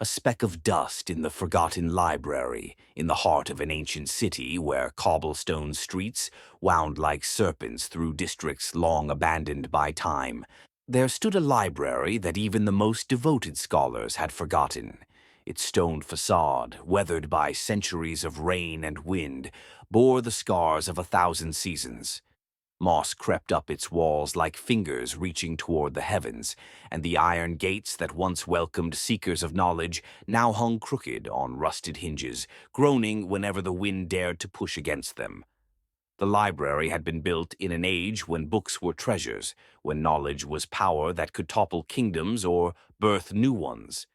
a speck of dust in the forgotten library, in the heart of an ancient city where cobblestone streets wound like serpents through districts long abandoned by time. There stood a library that even the most devoted scholars had forgotten. Its stone facade, weathered by centuries of rain and wind, bore the scars of 1,000 seasons. Moss crept up its walls like fingers reaching toward the heavens, and the iron gates that once welcomed seekers of knowledge now hung crooked on rusted hinges, groaning whenever the wind dared to push against them. The library had been built in an age when books were treasures, when knowledge was power that could topple kingdoms or birth new ones.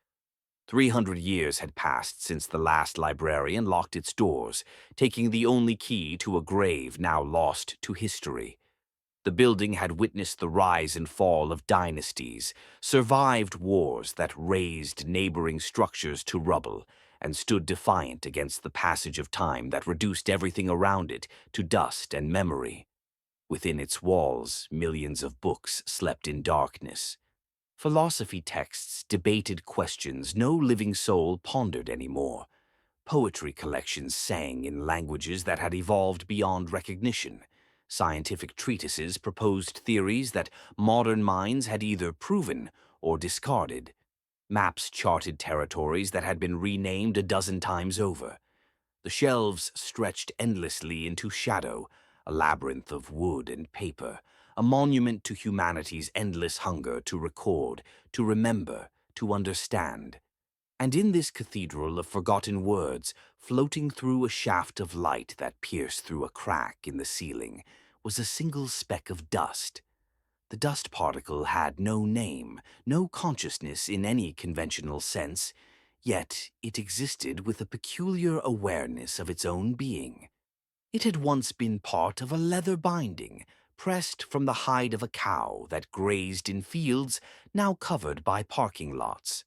300 years had passed since the last librarian locked its doors, taking the only key to a grave now lost to history. The building had witnessed the rise and fall of dynasties, survived wars that razed neighboring structures to rubble, and stood defiant against the passage of time that reduced everything around it to dust and memory. Within its walls, millions of books slept in darkness. Philosophy texts debated questions no living soul pondered anymore. Poetry collections sang in languages that had evolved beyond recognition. Scientific treatises proposed theories that modern minds had either proven or discarded. Maps charted territories that had been renamed a dozen times over. The shelves stretched endlessly into shadow, a labyrinth of wood and paper, a monument to humanity's endless hunger to record, to remember, to understand. And in this cathedral of forgotten words, floating through a shaft of light that pierced through a crack in the ceiling, was a single speck of dust. The dust particle had no name, no consciousness in any conventional sense, yet it existed with a peculiar awareness of its own being. It had once been part of a leather binding, pressed from the hide of a cow that grazed in fields now covered by parking lots.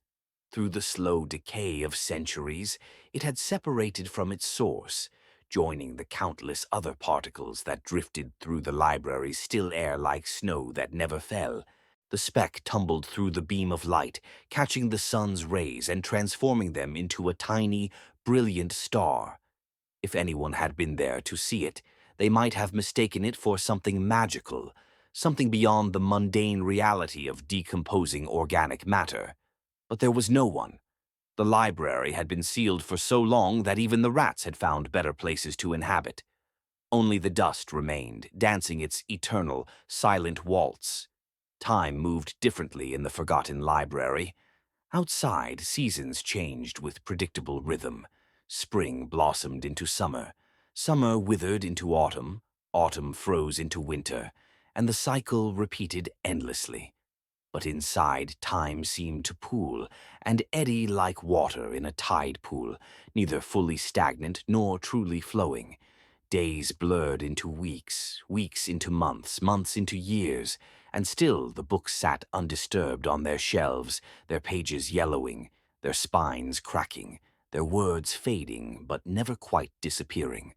Through the slow decay of centuries, it had separated from its source, joining the countless other particles that drifted through the library's still air like snow that never fell. The speck tumbled through the beam of light, catching the sun's rays and transforming them into a tiny, brilliant star. If anyone had been there to see it, they might have mistaken it for something magical, something beyond the mundane reality of decomposing organic matter. But there was no one. The library had been sealed for so long that even the rats had found better places to inhabit. Only the dust remained, dancing its eternal, silent waltz. Time moved differently in the forgotten library. Outside, seasons changed with predictable rhythm. Spring blossomed into summer. Summer withered into autumn. Autumn froze into winter. And the cycle repeated endlessly. But inside, time seemed to pool and eddy like water in a tide pool, neither fully stagnant nor truly flowing. Days blurred into weeks, weeks into months, months into years, and still the books sat undisturbed on their shelves, their pages yellowing, their spines cracking, their words fading but never quite disappearing.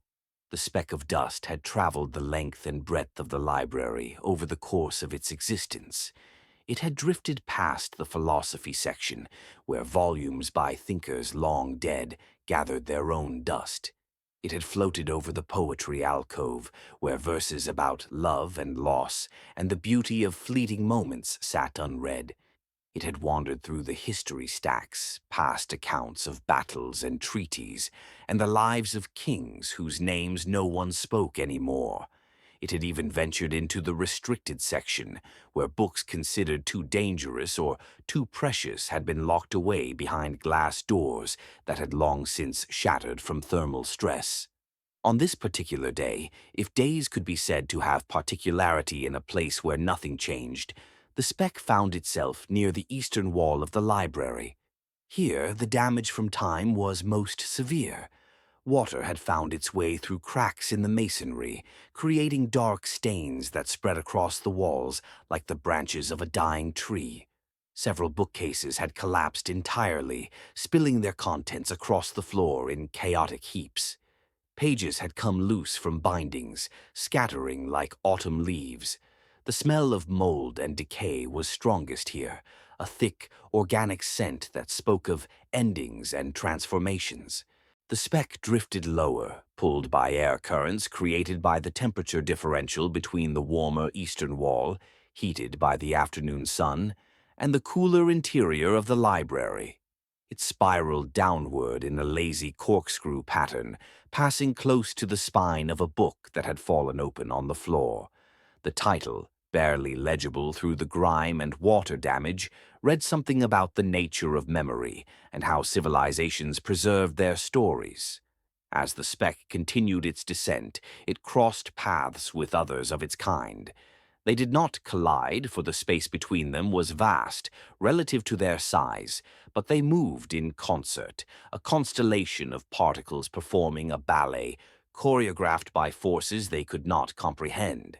The speck of dust had traveled the length and breadth of the library over the course of its existence. It had drifted past the philosophy section, where volumes by thinkers long dead gathered their own dust. It had floated over the poetry alcove, where verses about love and loss and the beauty of fleeting moments sat unread. It had wandered through the history stacks, past accounts of battles and treaties, and the lives of kings whose names no one spoke anymore. It had even ventured into the restricted section, where books considered too dangerous or too precious had been locked away behind glass doors that had long since shattered from thermal stress. On this particular day, if days could be said to have particularity in a place where nothing changed, the speck found itself near the eastern wall of the library. Here, the damage from time was most severe. Water had found its way through cracks in the masonry, creating dark stains that spread across the walls like the branches of a dying tree. Several bookcases had collapsed entirely, spilling their contents across the floor in chaotic heaps. Pages had come loose from bindings, scattering like autumn leaves. The smell of mold and decay was strongest here, a thick, organic scent that spoke of endings and transformations. The speck drifted lower, pulled by air currents created by the temperature differential between the warmer eastern wall, heated by the afternoon sun, and the cooler interior of the library. It spiraled downward in a lazy corkscrew pattern, passing close to the spine of a book that had fallen open on the floor. The title, barely legible through the grime and water damage, read something about the nature of memory and how civilizations preserved their stories. As the speck continued its descent, it crossed paths with others of its kind. They did not collide, for the space between them was vast, relative to their size, but they moved in concert, a constellation of particles performing a ballet, choreographed by forces they could not comprehend.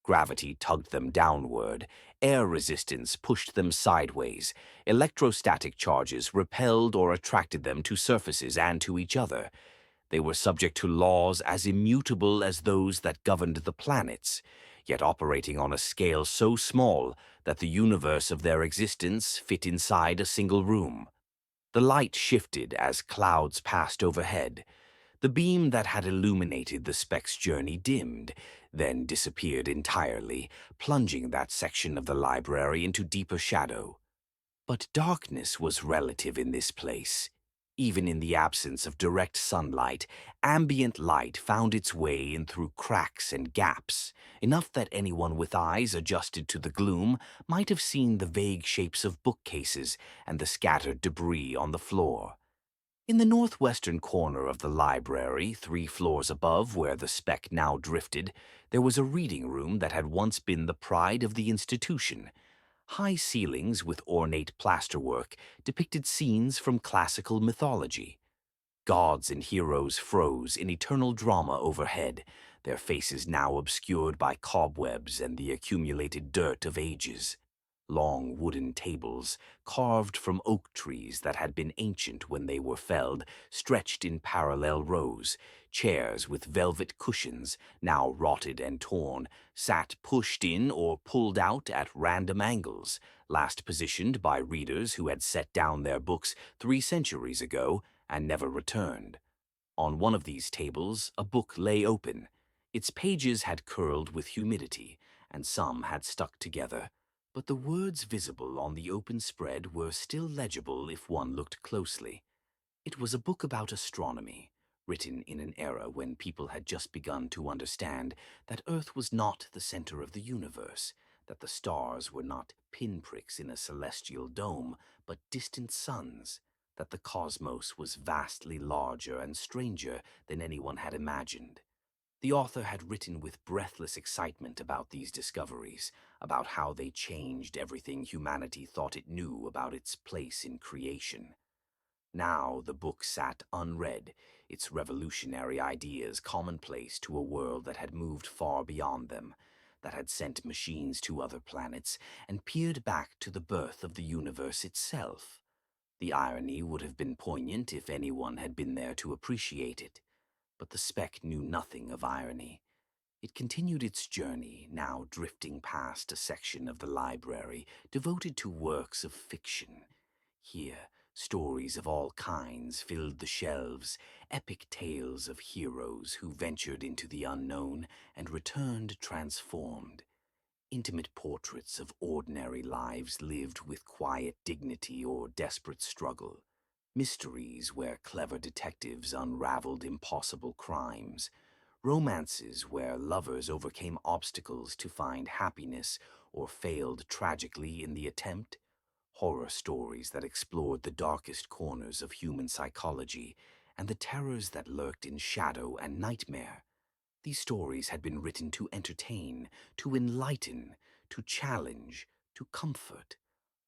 Gravity tugged them downward, air resistance pushed them sideways, electrostatic charges repelled or attracted them to surfaces and to each other. They were subject to laws as immutable as those that governed the planets, yet operating on a scale so small that the universe of their existence fit inside a single room. The light shifted as clouds passed overhead. The beam that had illuminated the speck's journey dimmed, then disappeared entirely, plunging that section of the library into deeper shadow. But darkness was relative in this place. Even in the absence of direct sunlight, ambient light found its way in through cracks and gaps, enough that anyone with eyes adjusted to the gloom might have seen the vague shapes of bookcases and the scattered debris on the floor. In the northwestern corner of the library, 3 floors above where the speck now drifted, there was a reading room that had once been the pride of the institution. High ceilings with ornate plasterwork depicted scenes from classical mythology. Gods and heroes froze in eternal drama overhead, their faces now obscured by cobwebs and the accumulated dirt of ages. Long wooden tables, carved from oak trees that had been ancient when they were felled, stretched in parallel rows. Chairs with velvet cushions, now rotted and torn, sat pushed in or pulled out at random angles, last positioned by readers who had set down their books 3 centuries ago and never returned. On one of these tables, a book lay open. Its pages had curled with humidity, and some had stuck together, but the words visible on the open spread were still legible if one looked closely. It was a book about astronomy, written in an era when people had just begun to understand that Earth was not the center of the universe, that the stars were not pinpricks in a celestial dome, but distant suns, that the cosmos was vastly larger and stranger than anyone had imagined. The author had written with breathless excitement about these discoveries, about how they changed everything humanity thought it knew about its place in creation. Now the book sat unread, its revolutionary ideas commonplace to a world that had moved far beyond them, that had sent machines to other planets and peered back to the birth of the universe itself. The irony would have been poignant if anyone had been there to appreciate it. But the speck knew nothing of irony. It continued its journey, now drifting past a section of the library devoted to works of fiction. Here, stories of all kinds filled the shelves, epic tales of heroes who ventured into the unknown and returned transformed. Intimate portraits of ordinary lives lived with quiet dignity or desperate struggle. Mysteries where clever detectives unraveled impossible crimes. Romances where lovers overcame obstacles to find happiness or failed tragically in the attempt. Horror stories that explored the darkest corners of human psychology and the terrors that lurked in shadow and nightmare. These stories had been written to entertain, to enlighten, to challenge, to comfort.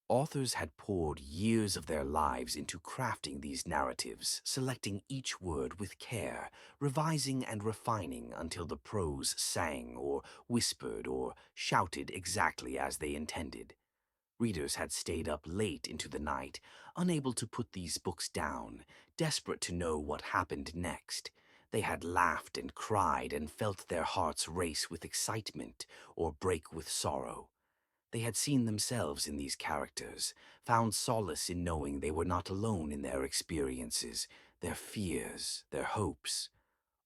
Authors had poured years of their lives into crafting these narratives, selecting each word with care, revising and refining until the prose sang or whispered or shouted exactly as they intended. Readers had stayed up late into the night, unable to put these books down, desperate to know what happened next. They had laughed and cried and felt their hearts race with excitement or break with sorrow. They had seen themselves in these characters, found solace in knowing they were not alone in their experiences, their fears, their hopes.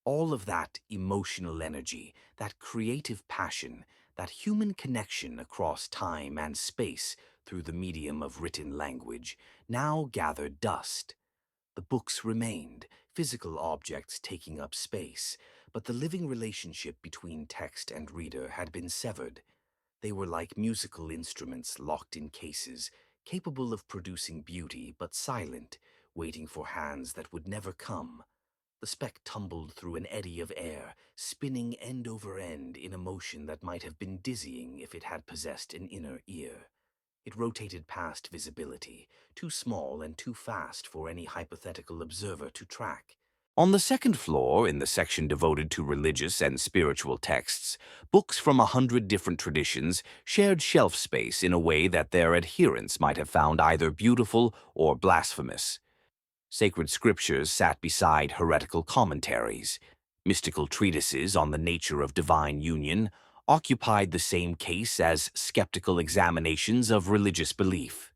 All of that emotional energy, that creative passion, that human connection across time and space through the medium of written language, now gathered dust. The books remained, physical objects taking up space, but the living relationship between text and reader had been severed. They were like musical instruments locked in cases, capable of producing beauty but silent, waiting for hands that would never come. The speck tumbled through an eddy of air, spinning end over end in a motion that might have been dizzying if it had possessed an inner ear. It rotated past visibility, too small and too fast for any hypothetical observer to track. On the second floor, in the section devoted to religious and spiritual texts, books from 100 different traditions shared shelf space in a way that their adherents might have found either beautiful or blasphemous. Sacred scriptures sat beside heretical commentaries. Mystical treatises on the nature of divine union occupied the same case as skeptical examinations of religious belief.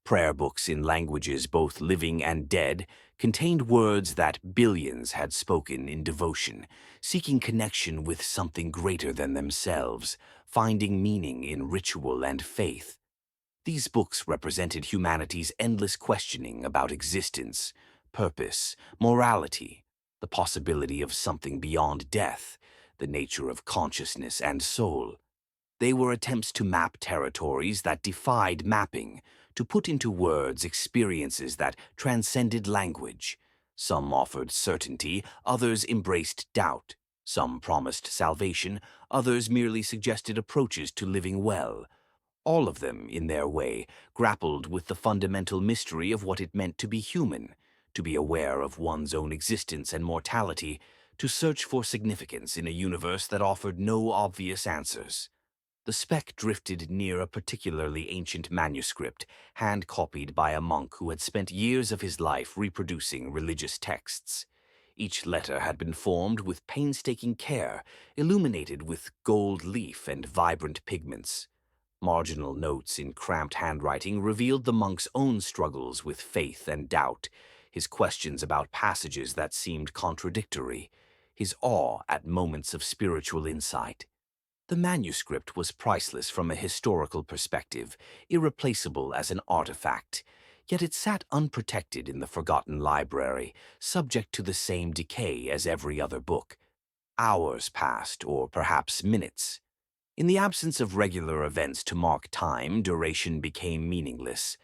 Prayer books in languages both living and dead contained words that billions had spoken in devotion, seeking connection with something greater than themselves, finding meaning in ritual and faith. These books represented humanity's endless questioning about existence, purpose, morality, the possibility of something beyond death, the nature of consciousness and soul. They were attempts to map territories that defied mapping, to put into words experiences that transcended language. Some offered certainty, others embraced doubt. Some promised salvation, others merely suggested approaches to living well. All of them, in their way, grappled with the fundamental mystery of what it meant to be human, to be aware of one's own existence and mortality, to search for significance in a universe that offered no obvious answers. The speck drifted near a particularly ancient manuscript, hand-copied by a monk who had spent years of his life reproducing religious texts. Each letter had been formed with painstaking care, illuminated with gold leaf and vibrant pigments. Marginal notes in cramped handwriting revealed the monk's own struggles with faith and doubt, his questions about passages that seemed contradictory, his awe at moments of spiritual insight. The manuscript was priceless from a historical perspective, irreplaceable as an artifact, yet it sat unprotected in the forgotten library, subject to the same decay as every other book. Hours passed, or perhaps minutes. In the absence of regular events to mark time, duration became meaningless.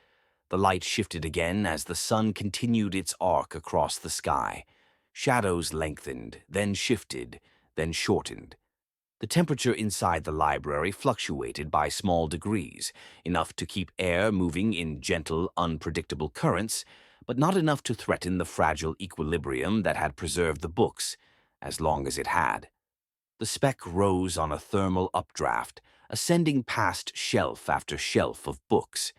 The light shifted again as the sun continued its arc across the sky. Shadows lengthened, then shifted, then shortened. The temperature inside the library fluctuated by small degrees, enough to keep air moving in gentle, unpredictable currents, but not enough to threaten the fragile equilibrium that had preserved the books, as long as it had. The speck rose on a thermal updraft, ascending past shelf after shelf of books.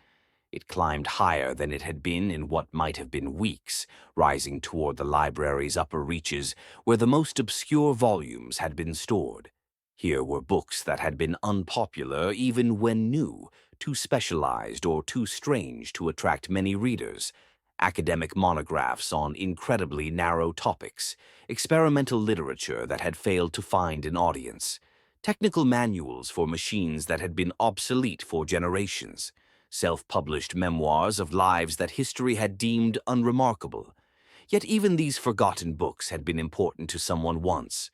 It climbed higher than it had been in what might have been weeks, rising toward the library's upper reaches, where the most obscure volumes had been stored. Here were books that had been unpopular even when new, too specialized or too strange to attract many readers. Academic monographs on incredibly narrow topics, experimental literature that had failed to find an audience, technical manuals for machines that had been obsolete for generations, self-published memoirs of lives that history had deemed unremarkable. Yet even these forgotten books had been important to someone once.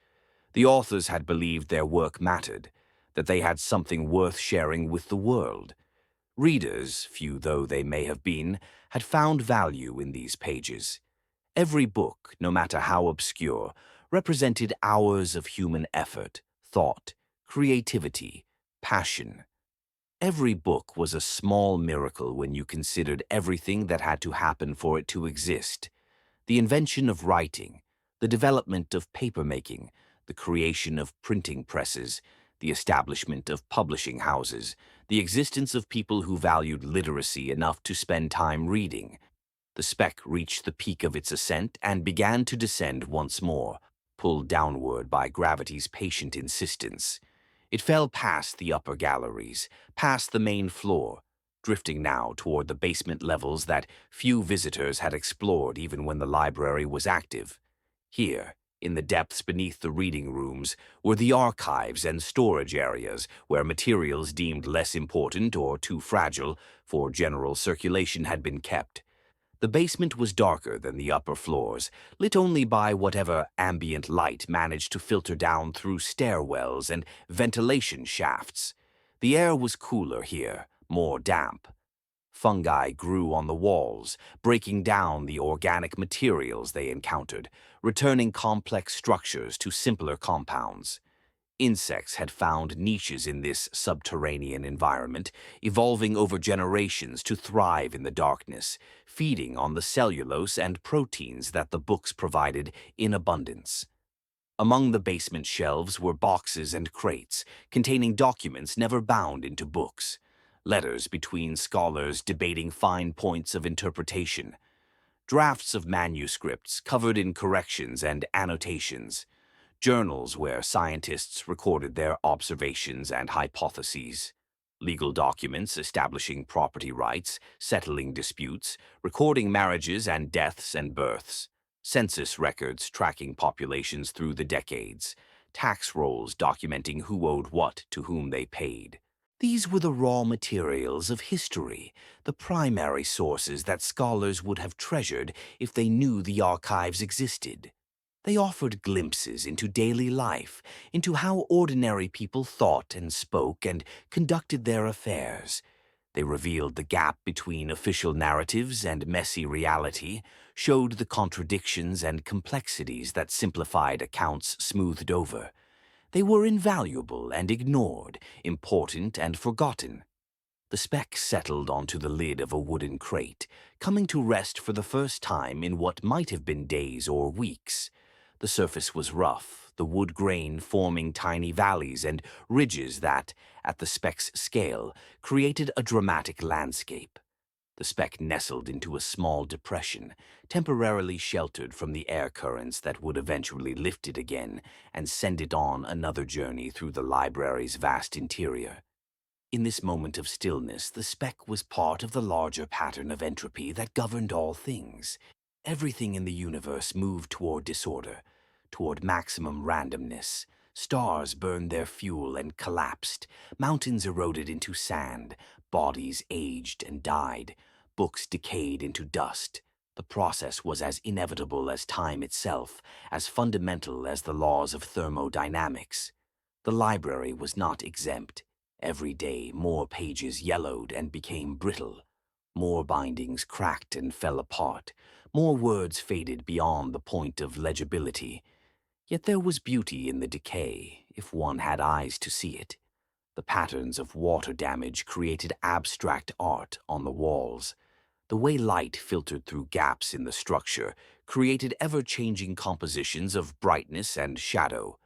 The authors had believed their work mattered, that they had something worth sharing with the world. Readers, few though they may have been, had found value in these pages. Every book, no matter how obscure, represented hours of human effort, thought, creativity, passion. Every book was a small miracle when you considered everything that had to happen for it to exist. The invention of writing, the development of papermaking, the creation of printing presses, the establishment of publishing houses, the existence of people who valued literacy enough to spend time reading. The speck reached the peak of its ascent and began to descend once more, pulled downward by gravity's patient insistence. It fell past the upper galleries, past the main floor, drifting now toward the basement levels that few visitors had explored even when the library was active. Here, in the depths beneath the reading rooms, were the archives and storage areas where materials deemed less important or too fragile for general circulation had been kept. The basement was darker than the upper floors, lit only by whatever ambient light managed to filter down through stairwells and ventilation shafts. The air was cooler here, more damp. Fungi grew on the walls, breaking down the organic materials they encountered, returning complex structures to simpler compounds. Insects had found niches in this subterranean environment, evolving over generations to thrive in the darkness, feeding on the cellulose and proteins that the books provided in abundance. Among the basement shelves were boxes and crates containing documents never bound into books, letters between scholars debating fine points of interpretation, drafts of manuscripts covered in corrections and annotations, journals where scientists recorded their observations and hypotheses, legal documents establishing property rights, settling disputes, recording marriages and deaths and births, census records tracking populations through the decades, tax rolls documenting who owed what to whom they paid. These were the raw materials of history, the primary sources that scholars would have treasured if they knew the archives existed. They offered glimpses into daily life, into how ordinary people thought and spoke and conducted their affairs. They revealed the gap between official narratives and messy reality, showed the contradictions and complexities that simplified accounts smoothed over. They were invaluable and ignored, important and forgotten. The speck settled onto the lid of a wooden crate, coming to rest for the first time in what might have been days or weeks. The surface was rough, the wood grain forming tiny valleys and ridges that, at the speck's scale, created a dramatic landscape. The speck nestled into a small depression, temporarily sheltered from the air currents that would eventually lift it again and send it on another journey through the library's vast interior. In this moment of stillness, the speck was part of the larger pattern of entropy that governed all things. Everything in the universe moved toward disorder, toward maximum randomness. Stars burned their fuel and collapsed, mountains eroded into sand, bodies aged and died, books decayed into dust. The process was as inevitable as time itself, as fundamental as the laws of thermodynamics. The library was not exempt. Every day, more pages yellowed and became brittle. More bindings cracked and fell apart. More words faded beyond the point of legibility. Yet there was beauty in the decay, if one had eyes to see it. The patterns of water damage created abstract art on the walls. The way light filtered through gaps in the structure created ever-changing compositions of brightness and shadow.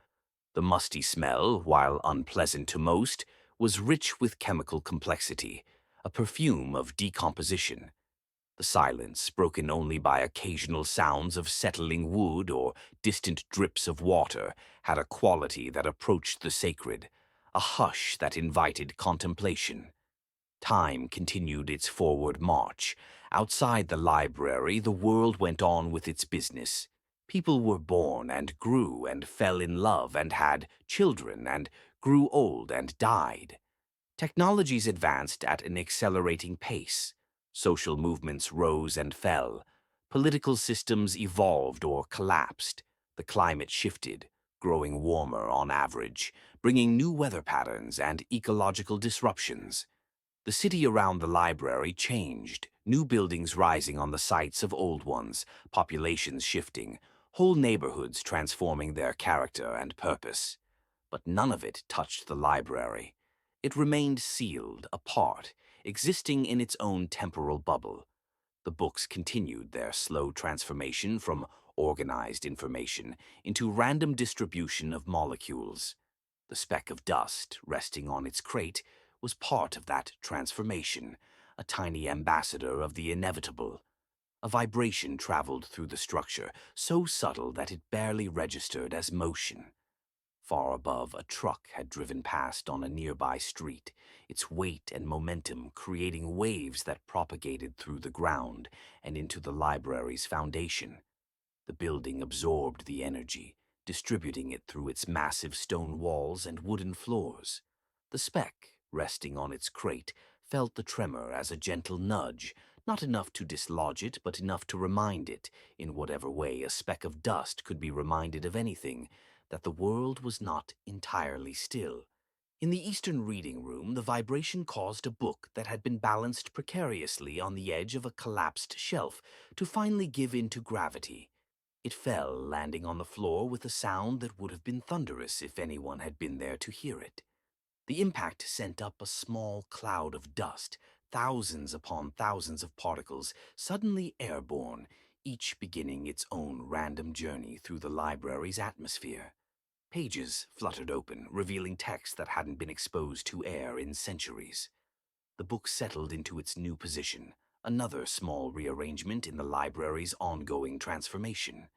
The musty smell, while unpleasant to most, was rich with chemical complexity, a perfume of decomposition. The silence, broken only by occasional sounds of settling wood or distant drips of water, had a quality that approached the sacred, a hush that invited contemplation. Time continued its forward march. Outside the library, the world went on with its business. People were born and grew and fell in love and had children and grew old and died. Technologies advanced at an accelerating pace. Social movements rose and fell. Political systems evolved or collapsed. The climate shifted, growing warmer on average, bringing new weather patterns and ecological disruptions. The city around the library changed, new buildings rising on the sites of old ones, populations shifting, whole neighborhoods transforming their character and purpose. But none of it touched the library. It remained sealed, apart, existing in its own temporal bubble. The books continued their slow transformation from organized information into random distribution of molecules. The speck of dust, resting on its crate, was part of that transformation, a tiny ambassador of the inevitable. A vibration traveled through the structure, so subtle that it barely registered as motion. Far above, a truck had driven past on a nearby street, its weight and momentum creating waves that propagated through the ground and into the library's foundation. The building absorbed the energy, distributing it through its massive stone walls and wooden floors. The speck, resting on its crate, felt the tremor as a gentle nudge, not enough to dislodge it, but enough to remind it, in whatever way a speck of dust could be reminded of anything, that the world was not entirely still. In the eastern reading room, the vibration caused a book that had been balanced precariously on the edge of a collapsed shelf to finally give in to gravity. It fell, landing on the floor with a sound that would have been thunderous if anyone had been there to hear it. The impact sent up a small cloud of dust, thousands upon thousands of particles, suddenly airborne, each beginning its own random journey through the library's atmosphere. Pages fluttered open, revealing text that hadn't been exposed to air in centuries. The book settled into its new position, another small rearrangement in the library's ongoing transformation.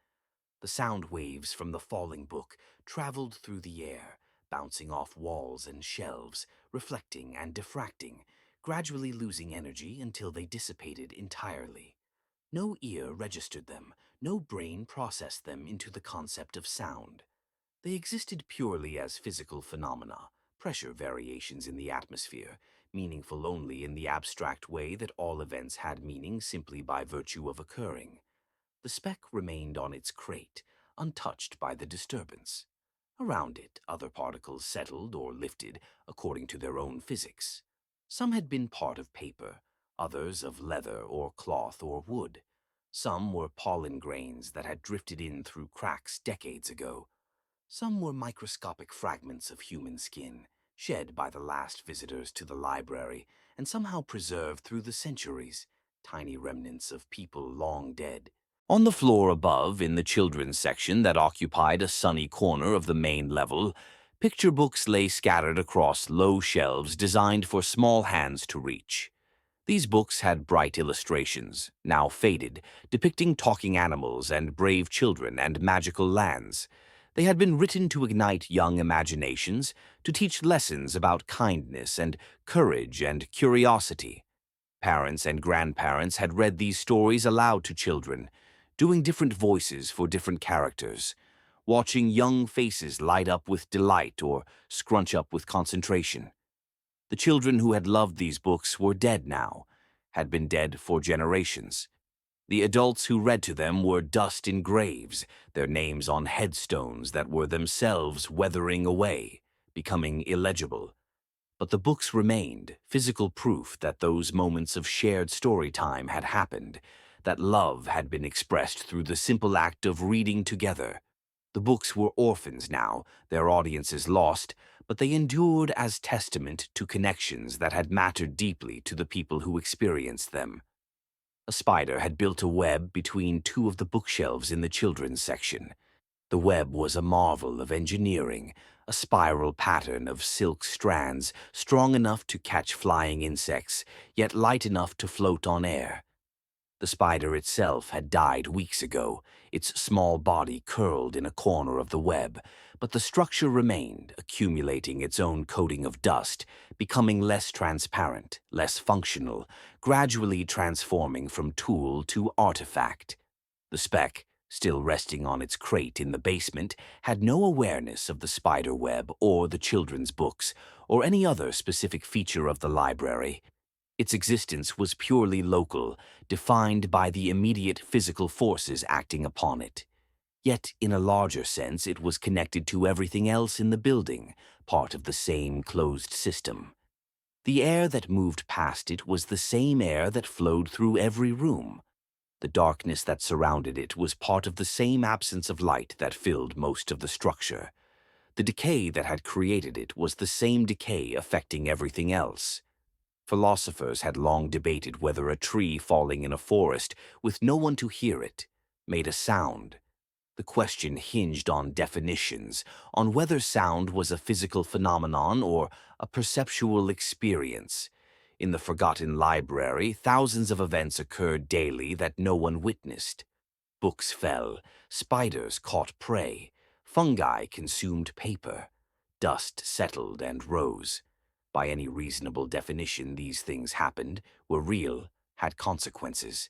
The sound waves from the falling book traveled through the air, bouncing off walls and shelves, reflecting and diffracting, gradually losing energy until they dissipated entirely. No ear registered them, no brain processed them into the concept of sound. They existed purely as physical phenomena, pressure variations in the atmosphere, meaningful only in the abstract way that all events had meaning simply by virtue of occurring. The speck remained on its crate, untouched by the disturbance. Around it, other particles settled or lifted according to their own physics. Some had been part of paper, others of leather or cloth or wood. Some were pollen grains that had drifted in through cracks decades ago. Some were microscopic fragments of human skin, shed by the last visitors to the library and somehow preserved through the centuries, tiny remnants of people long dead. On the floor above, in the children's section that occupied a sunny corner of the main level, picture books lay scattered across low shelves designed for small hands to reach. These books had bright illustrations, now faded, depicting talking animals and brave children and magical lands. They had been written to ignite young imaginations, to teach lessons about kindness and courage and curiosity. Parents and grandparents had read these stories aloud to children, doing different voices for different characters, watching young faces light up with delight or scrunch up with concentration. The children who had loved these books were dead now, had been dead for generations. The adults who read to them were dust in graves, their names on headstones that were themselves weathering away, becoming illegible. But the books remained, physical proof that those moments of shared story time had happened, that love had been expressed through the simple act of reading together. The books were orphans now, their audiences lost, but they endured as testament to connections that had mattered deeply to the people who experienced them. A spider had built a web between two of the bookshelves in the children's section. The web was a marvel of engineering, a spiral pattern of silk strands strong enough to catch flying insects, yet light enough to float on air. The spider itself had died weeks ago, its small body curled in a corner of the web, but the structure remained, accumulating its own coating of dust, becoming less transparent, less functional, gradually transforming from tool to artifact. The speck, still resting on its crate in the basement, had no awareness of the spider web or the children's books, or any other specific feature of the library. Its existence was purely local, defined by the immediate physical forces acting upon it. Yet, in a larger sense, it was connected to everything else in the building, part of the same closed system. The air that moved past it was the same air that flowed through every room. The darkness that surrounded it was part of the same absence of light that filled most of the structure. The decay that had created it was the same decay affecting everything else. Philosophers had long debated whether a tree falling in a forest, with no one to hear it, made a sound. The question hinged on definitions, on whether sound was a physical phenomenon or a perceptual experience. In the forgotten library, thousands of events occurred daily that no one witnessed. Books fell, spiders caught prey, Fungi consumed paper. Dust settled and rose. By any reasonable definition, these things happened, were real, had consequences.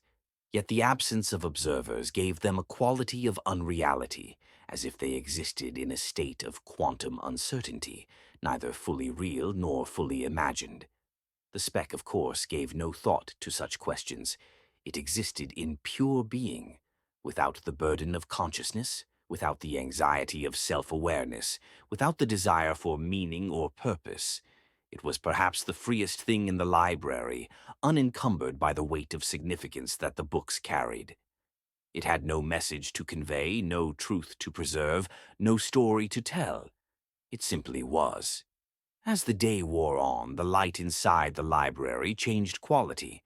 Yet the absence of observers gave them a quality of unreality, as if they existed in a state of quantum uncertainty, neither fully real nor fully imagined. The speck, of course, gave no thought to such questions. It existed in pure being, without the burden of consciousness, without the anxiety of self-awareness, without the desire for meaning or purpose. It was perhaps the freest thing in the library, unencumbered by the weight of significance that the books carried. It had no message to convey, no truth to preserve, no story to tell. It simply was. As the day wore on, the light inside the library changed quality.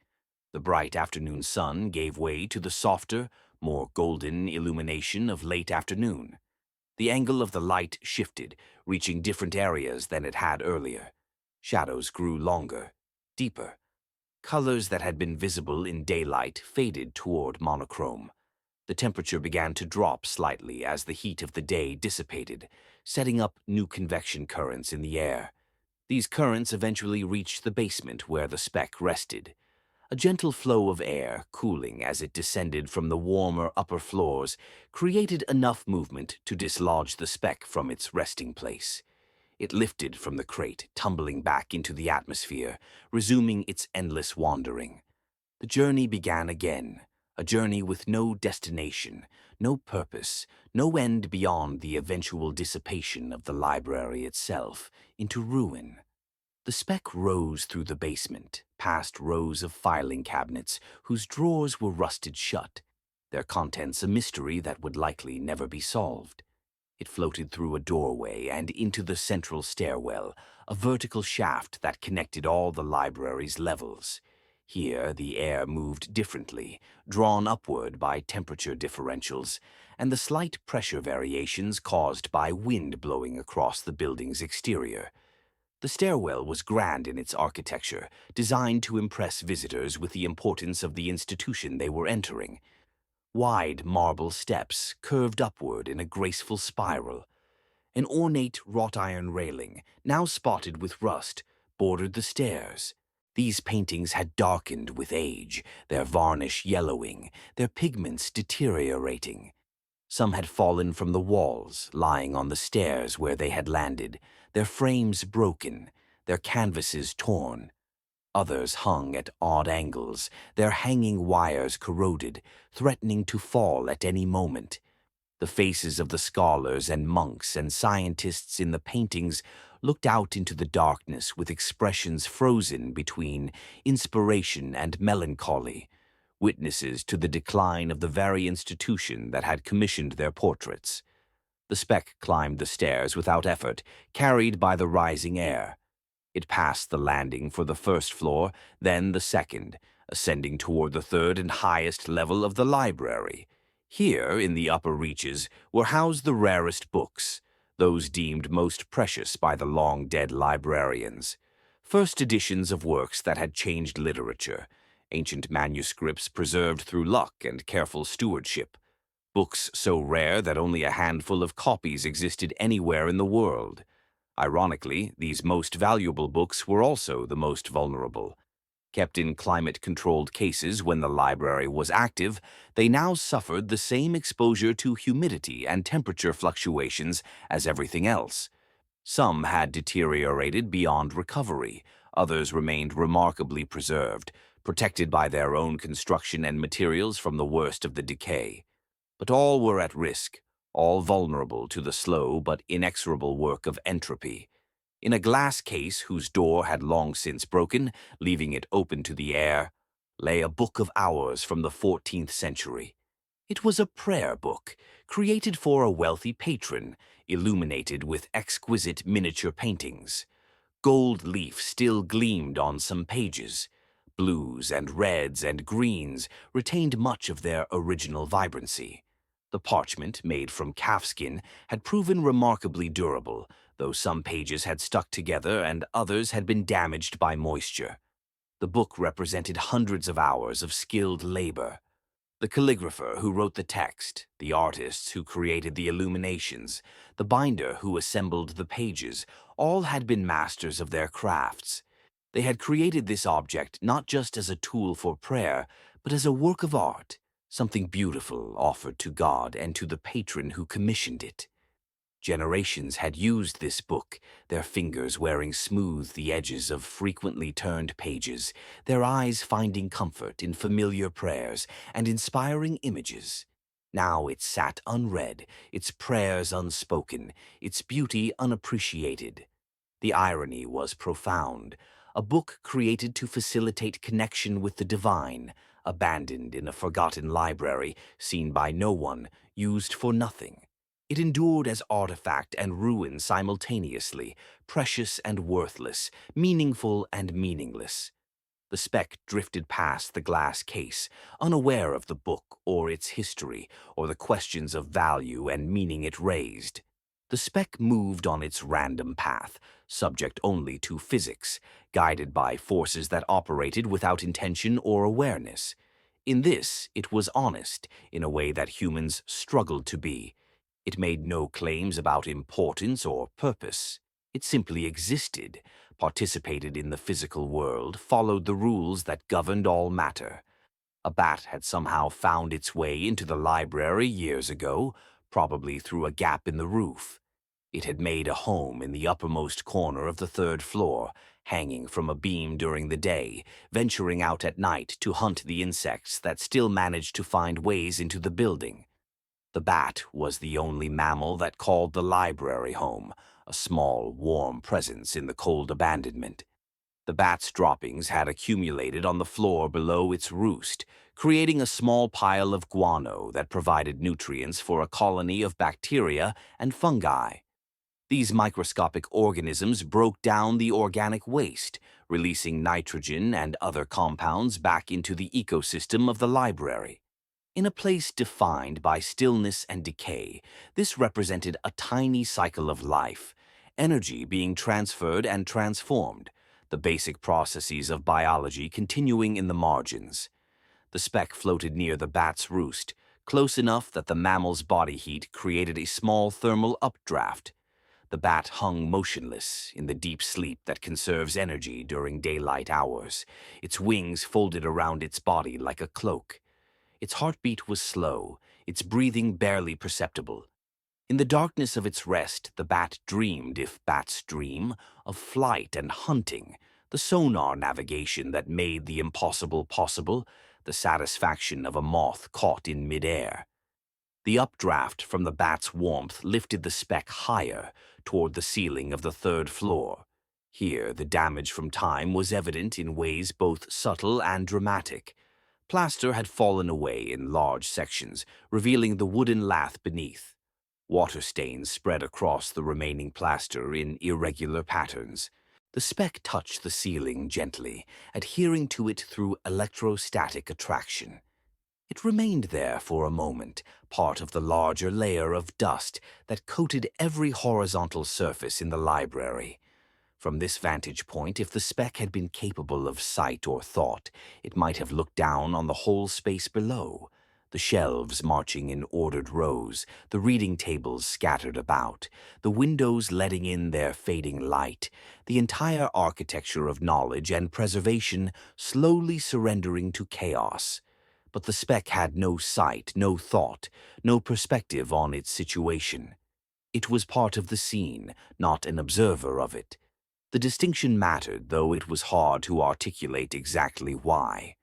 The bright afternoon sun gave way to the softer, more golden illumination of late afternoon. The angle of the light shifted, reaching different areas than it had earlier. Shadows grew longer, deeper. Colors that had been visible in daylight faded toward monochrome. The temperature began to drop slightly as the heat of the day dissipated, setting up new convection currents in the air. These currents eventually reached the basement where the speck rested. A gentle flow of air, cooling as it descended from the warmer upper floors, created enough movement to dislodge the speck from its resting place. It lifted from the crate, tumbling back into the atmosphere, resuming its endless wandering. The journey began again, a journey with no destination, no purpose, no end beyond the eventual dissipation of the library itself into ruin. The speck rose through the basement, past rows of filing cabinets whose drawers were rusted shut, their contents a mystery that would likely never be solved. It floated through a doorway and into the central stairwell, a vertical shaft that connected all the library's levels. Here, the air moved differently, drawn upward by temperature differentials, and the slight pressure variations caused by wind blowing across the building's exterior. The stairwell was grand in its architecture, designed to impress visitors with the importance of the institution they were entering. Wide marble steps curved upward in a graceful spiral. An ornate wrought-iron railing, now spotted with rust, bordered the stairs. These paintings had darkened with age, their varnish yellowing, their pigments deteriorating. Some had fallen from the walls, lying on the stairs where they had landed, their frames broken, their canvases torn. Others hung at odd angles, their hanging wires corroded, threatening to fall at any moment. The faces of the scholars and monks and scientists in the paintings looked out into the darkness with expressions frozen between inspiration and melancholy, witnesses to the decline of the very institution that had commissioned their portraits. The speck climbed the stairs without effort, carried by the rising air. It passed the landing for the first floor, then the second, ascending toward the third and highest level of the library. Here, in the upper reaches, were housed the rarest books, those deemed most precious by the long-dead librarians. First editions of works that had changed literature, ancient manuscripts preserved through luck and careful stewardship, books so rare that only a handful of copies existed anywhere in the world. Ironically, these most valuable books were also the most vulnerable. Kept in climate-controlled cases when the library was active, they now suffered the same exposure to humidity and temperature fluctuations as everything else. Some had deteriorated beyond recovery, others remained remarkably preserved, protected by their own construction and materials from the worst of the decay. But all were at risk, all vulnerable to the slow but inexorable work of entropy. In a glass case whose door had long since broken, leaving it open to the air, lay a book of hours from the 14th century. It was a prayer book, created for a wealthy patron, illuminated with exquisite miniature paintings. Gold leaf still gleamed on some pages. Blues and reds and greens retained much of their original vibrancy. The parchment, made from calfskin, had proven remarkably durable, though some pages had stuck together and others had been damaged by moisture. The book represented hundreds of hours of skilled labor. The calligrapher who wrote the text, the artists who created the illuminations, the binder who assembled the pages, all had been masters of their crafts. They had created this object not just as a tool for prayer, but as a work of art, something beautiful offered to God and to the patron who commissioned it. Generations had used this book, their fingers wearing smooth the edges of frequently turned pages, their eyes finding comfort in familiar prayers and inspiring images. Now it sat unread, its prayers unspoken, its beauty unappreciated. The irony was profound. A book created to facilitate connection with the divine, abandoned in a forgotten library, seen by no one, used for nothing. It endured as artifact and ruin simultaneously, precious and worthless, meaningful and meaningless. The speck drifted past the glass case, unaware of the book or its history or the questions of value and meaning it raised. The speck moved on its random path, subject only to physics, guided by forces that operated without intention or awareness. In this, it was honest, in a way that humans struggled to be. It made no claims about importance or purpose. It simply existed, participated in the physical world, followed the rules that governed all matter. A bat had somehow found its way into the library years ago, probably through a gap in the roof. It had made a home in the uppermost corner of the third floor, hanging from a beam during the day, venturing out at night to hunt the insects that still managed to find ways into the building. The bat was the only mammal that called the library home, a small, warm presence in the cold abandonment. The bat's droppings had accumulated on the floor below its roost, creating a small pile of guano that provided nutrients for a colony of bacteria and fungi. These microscopic organisms broke down the organic waste, releasing nitrogen and other compounds back into the ecosystem of the library. In a place defined by stillness and decay, this represented a tiny cycle of life, energy being transferred and transformed, the basic processes of biology continuing in the margins. The speck floated near the bat's roost, close enough that the mammal's body heat created a small thermal updraft. The bat hung motionless in the deep sleep that conserves energy during daylight hours, its wings folded around its body like a cloak. Its heartbeat was slow, its breathing barely perceptible. In the darkness of its rest, the bat dreamed, if bats dream, of flight and hunting, the sonar navigation that made the impossible possible, the satisfaction of a moth caught in midair. The updraft from the bat's warmth lifted the speck higher, toward the ceiling of the third floor. Here, the damage from time was evident in ways both subtle and dramatic. Plaster had fallen away in large sections, revealing the wooden lath beneath. Water stains spread across the remaining plaster in irregular patterns. The speck touched the ceiling gently, adhering to it through electrostatic attraction. It remained there for a moment, part of the larger layer of dust that coated every horizontal surface in the library. From this vantage point, if the speck had been capable of sight or thought, it might have looked down on the whole space below. The shelves marching in ordered rows, the reading tables scattered about, the windows letting in their fading light, the entire architecture of knowledge and preservation slowly surrendering to chaos. But the speck had no sight, no thought, no perspective on its situation. It was part of the scene, not an observer of it. The distinction mattered, though it was hard to articulate exactly why.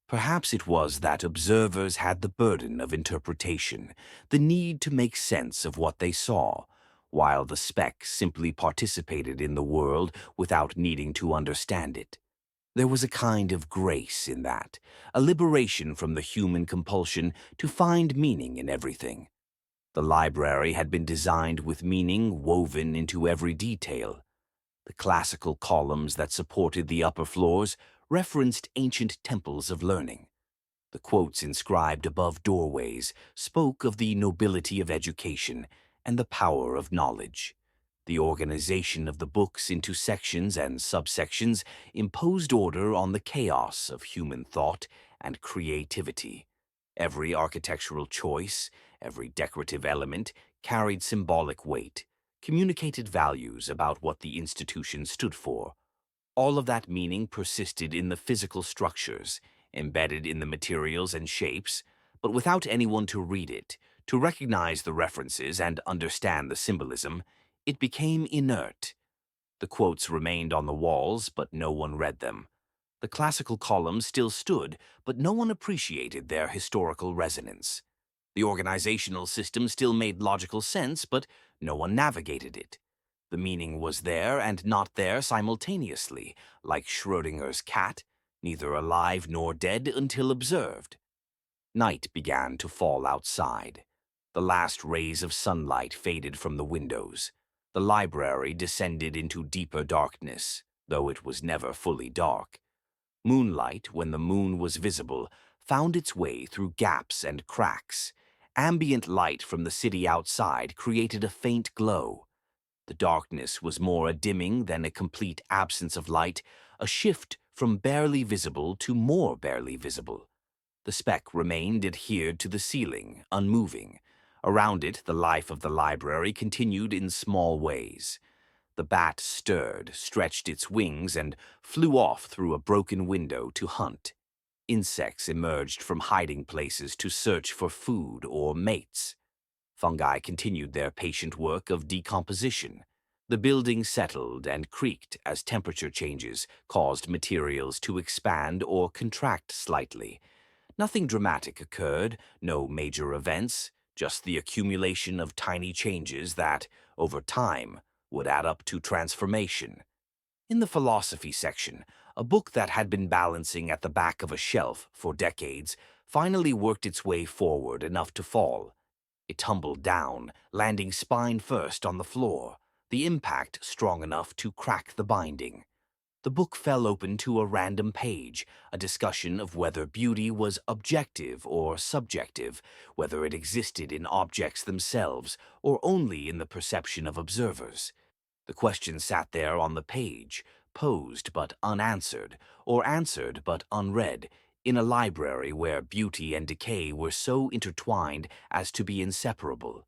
Perhaps it was that observers had the burden of interpretation, the need to make sense of what they saw, while the speck simply participated in the world without needing to understand it. There was a kind of grace in that, a liberation from the human compulsion to find meaning in everything. The library had been designed with meaning woven into every detail. The classical columns that supported the upper floors referenced ancient temples of learning. The quotes inscribed above doorways spoke of the nobility of education and the power of knowledge. The organization of the books into sections and subsections imposed order on the chaos of human thought and creativity. Every architectural choice, every decorative element carried symbolic weight, communicated values about what the institution stood for. All of that meaning persisted in the physical structures, embedded in the materials and shapes, but without anyone to read it, to recognize the references and understand the symbolism, it became inert. The quotes remained on the walls, but no one read them. The classical columns still stood, but no one appreciated their historical resonance. The organizational system still made logical sense, but no one navigated it. The meaning was there and not there simultaneously, like Schrödinger's cat, neither alive nor dead until observed. Night began to fall outside. The last rays of sunlight faded from the windows. The library descended into deeper darkness, though it was never fully dark. Moonlight, when the moon was visible, found its way through gaps and cracks. Ambient light from the city outside created a faint glow. The darkness was more a dimming than a complete absence of light, a shift from barely visible to more barely visible. The speck remained adhered to the ceiling, unmoving. Around it, the life of the library continued in small ways. The bat stirred, stretched its wings, and flew off through a broken window to hunt. Insects emerged from hiding places to search for food or mates. Fungi continued their patient work of decomposition. The building settled and creaked as temperature changes caused materials to expand or contract slightly. Nothing dramatic occurred, no major events, just the accumulation of tiny changes that, over time, would add up to transformation. In the philosophy section, a book that had been balancing at the back of a shelf for decades finally worked its way forward enough to fall. It tumbled down, landing spine first on the floor, the impact strong enough to crack the binding. The book fell open to a random page, a discussion of whether beauty was objective or subjective, whether it existed in objects themselves or only in the perception of observers. The question sat there on the page, posed but unanswered, or answered but unread, in a library where beauty and decay were so intertwined as to be inseparable.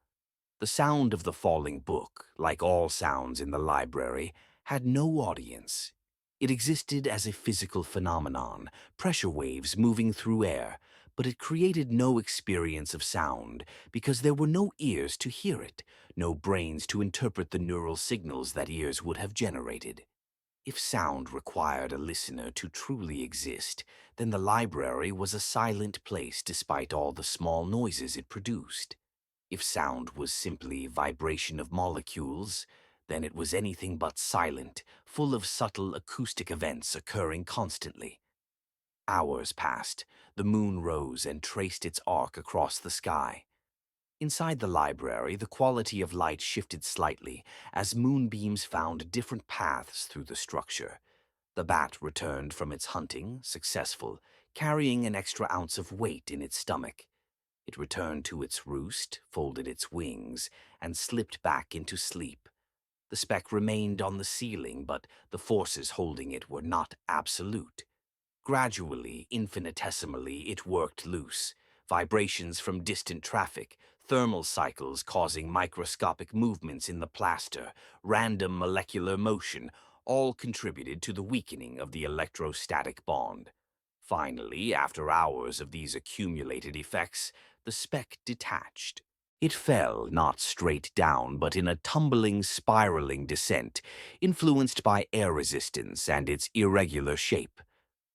The sound of the falling book, like all sounds in the library, had no audience. It existed as a physical phenomenon, pressure waves moving through air, but it created no experience of sound because there were no ears to hear it, no brains to interpret the neural signals that ears would have generated. If sound required a listener to truly exist, then the library was a silent place despite all the small noises it produced. If sound was simply vibration of molecules, then it was anything but silent, full of subtle acoustic events occurring constantly. Hours passed. The moon rose and traced its arc across the sky. Inside the library, the quality of light shifted slightly as moonbeams found different paths through the structure. The bat returned from its hunting, successful, carrying an extra ounce of weight in its stomach. It returned to its roost, folded its wings, and slipped back into sleep. The speck remained on the ceiling, but the forces holding it were not absolute. Gradually, infinitesimally, it worked loose. Vibrations from distant traffic, thermal cycles causing microscopic movements in the plaster, random molecular motion, all contributed to the weakening of the electrostatic bond. Finally, after hours of these accumulated effects, the speck detached. It fell not straight down, but in a tumbling, spiraling descent, influenced by air resistance and its irregular shape.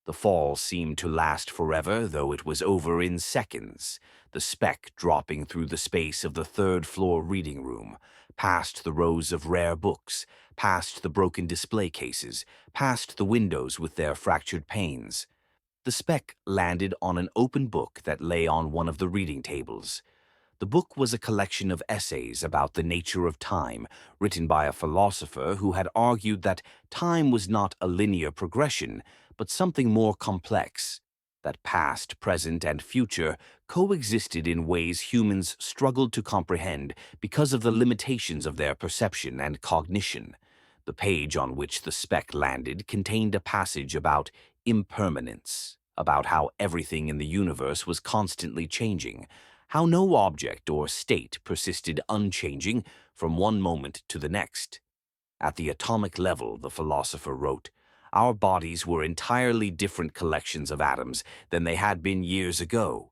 The fall seemed to last forever, though it was over in seconds, the speck dropping through the space of the third-floor reading room, past the rows of rare books, past the broken display cases, past the windows with their fractured panes. The speck landed on an open book that lay on one of the reading tables. The book was a collection of essays about the nature of time, written by a philosopher who had argued that time was not a linear progression, but something more complex, that past, present, and future coexisted in ways humans struggled to comprehend because of the limitations of their perception and cognition. The page on which the speck landed contained a passage about impermanence, about how everything in the universe was constantly changing, how no object or state persisted unchanging from one moment to the next. At the atomic level, the philosopher wrote, our bodies were entirely different collections of atoms than they had been years ago.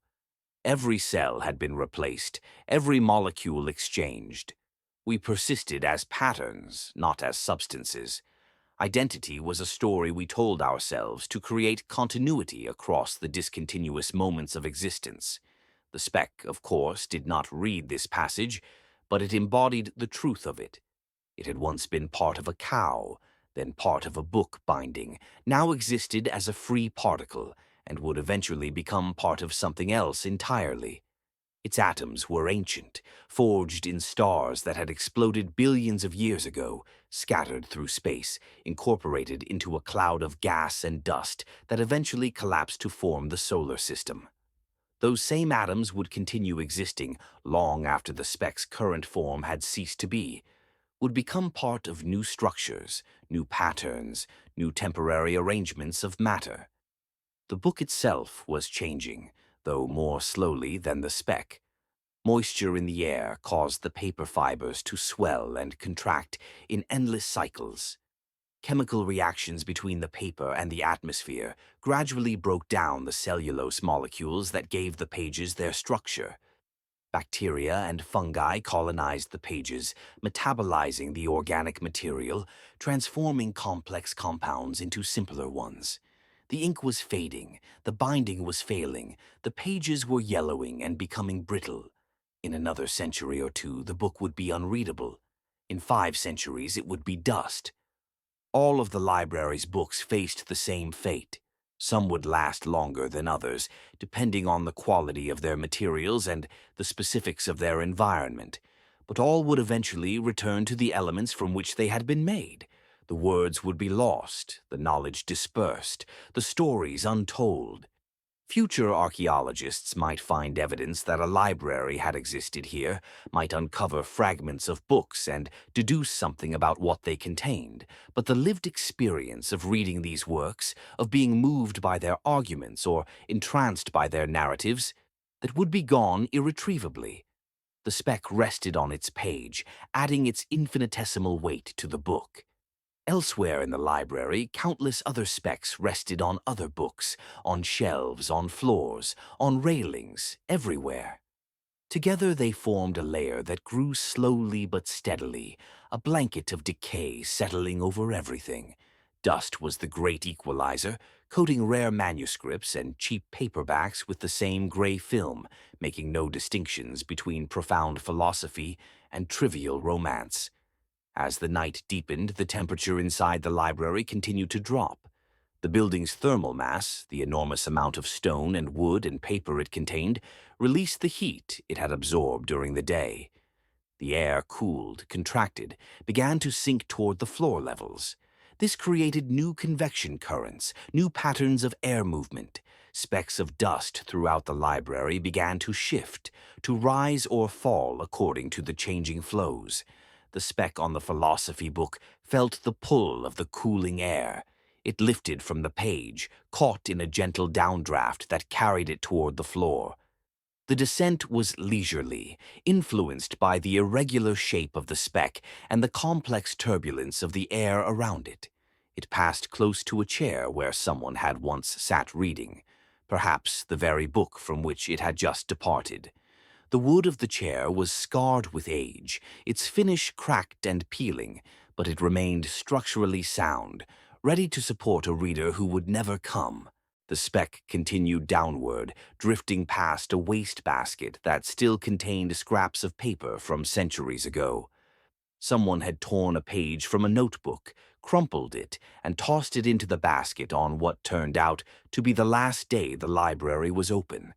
Every cell had been replaced, every molecule exchanged. We persisted as patterns, not as substances. Identity was a story we told ourselves to create continuity across the discontinuous moments of existence. The Speck, of course, did not read this passage, but it embodied the truth of it. It had once been part of a cow, then part of a book binding, now existed as a free particle, and would eventually become part of something else entirely. Its atoms were ancient, forged in stars that had exploded billions of years ago, scattered through space, incorporated into a cloud of gas and dust that eventually collapsed to form the solar system. Those same atoms would continue existing long after the Speck's current form had ceased to be, would become part of new structures, new patterns, new temporary arrangements of matter. The book itself was changing, though more slowly than the Speck. Moisture in the air caused the paper fibers to swell and contract in endless cycles. Chemical reactions between the paper and the atmosphere gradually broke down the cellulose molecules that gave the pages their structure. Bacteria and fungi colonized the pages, metabolizing the organic material, transforming complex compounds into simpler ones. The ink was fading, the binding was failing, the pages were yellowing and becoming brittle. In another century or two, the book would be unreadable. In 5 centuries, it would be dust. All of the library's books faced the same fate. Some would last longer than others, depending on the quality of their materials and the specifics of their environment, but all would eventually return to the elements from which they had been made. The words would be lost, the knowledge dispersed, the stories untold. Future archaeologists might find evidence that a library had existed here, might uncover fragments of books and deduce something about what they contained, but the lived experience of reading these works, of being moved by their arguments or entranced by their narratives, that would be gone irretrievably. The Speck rested on its page, adding its infinitesimal weight to the book. Elsewhere in the library, countless other specks rested on other books, on shelves, on floors, on railings, everywhere. Together they formed a layer that grew slowly but steadily, a blanket of decay settling over everything. Dust was the great equalizer, coating rare manuscripts and cheap paperbacks with the same gray film, making no distinctions between profound philosophy and trivial romance. As the night deepened, the temperature inside the library continued to drop. The building's thermal mass, the enormous amount of stone and wood and paper it contained, released the heat it had absorbed during the day. The air cooled, contracted, began to sink toward the floor levels. This created new convection currents, new patterns of air movement. Specks of dust throughout the library began to shift, to rise or fall according to the changing flows. The speck on the philosophy book felt the pull of the cooling air. It lifted from the page, caught in a gentle downdraft that carried it toward the floor. The descent was leisurely, influenced by the irregular shape of the speck and the complex turbulence of the air around it. It passed close to a chair where someone had once sat reading, perhaps the very book from which it had just departed. The wood of the chair was scarred with age, its finish cracked and peeling, but it remained structurally sound, ready to support a reader who would never come. The speck continued downward, drifting past a wastebasket that still contained scraps of paper from centuries ago. Someone had torn a page from a notebook, crumpled it, and tossed it into the basket on what turned out to be the last day the library was open.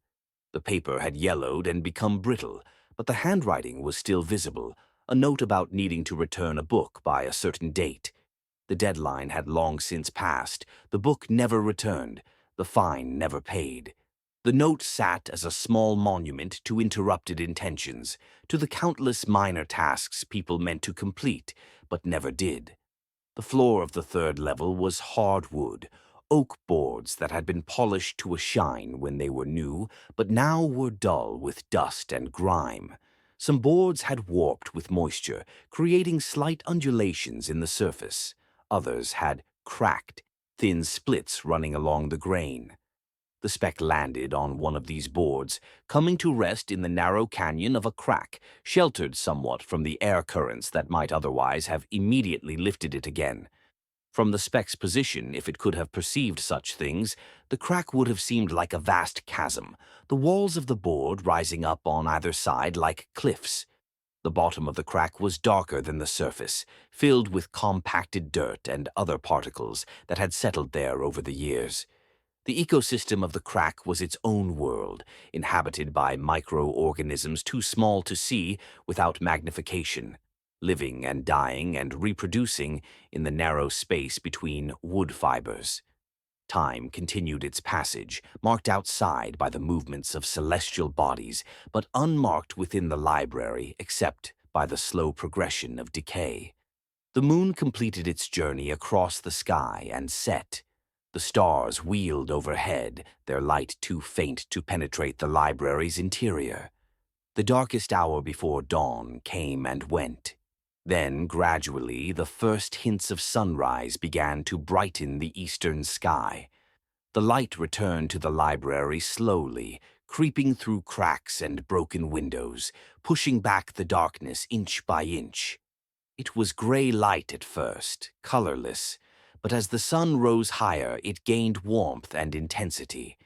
The paper had yellowed and become brittle, but the handwriting was still visible, a note about needing to return a book by a certain date. The deadline had long since passed, the book never returned, the fine never paid. The note sat as a small monument to interrupted intentions, to the countless minor tasks people meant to complete, but never did. The floor of the third level was hard wood, oak boards that had been polished to a shine when they were new, but now were dull with dust and grime. Some boards had warped with moisture, creating slight undulations in the surface. Others had cracked, thin splits running along the grain. The speck landed on one of these boards, coming to rest in the narrow canyon of a crack, sheltered somewhat from the air currents that might otherwise have immediately lifted it again. From the speck's position, if it could have perceived such things, the crack would have seemed like a vast chasm, the walls of the board rising up on either side like cliffs. The bottom of the crack was darker than the surface, filled with compacted dirt and other particles that had settled there over the years. The ecosystem of the crack was its own world, inhabited by microorganisms too small to see without magnification, living and dying and reproducing in the narrow space between wood fibers. Time continued its passage, marked outside by the movements of celestial bodies, but unmarked within the library except by the slow progression of decay. The moon completed its journey across the sky and set. The stars wheeled overhead, their light too faint to penetrate the library's interior. The darkest hour before dawn came and went. Then, gradually, the first hints of sunrise began to brighten the eastern sky. The light returned to the library slowly, creeping through cracks and broken windows, pushing back the darkness inch by inch. It was gray light at first, colorless, but as the sun rose higher, it gained warmth and intensity.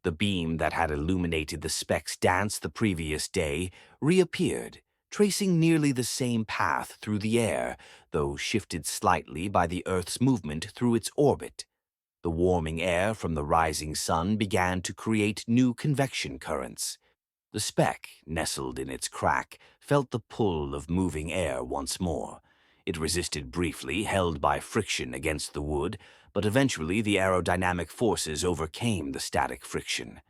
The beam that had illuminated the speck's dance the previous day reappeared, tracing nearly the same path through the air, though shifted slightly by the Earth's movement through its orbit. The warming air from the rising sun began to create new convection currents. The speck, nestled in its crack, felt the pull of moving air once more. It resisted briefly, held by friction against the wood, but eventually the aerodynamic forces overcame the static friction.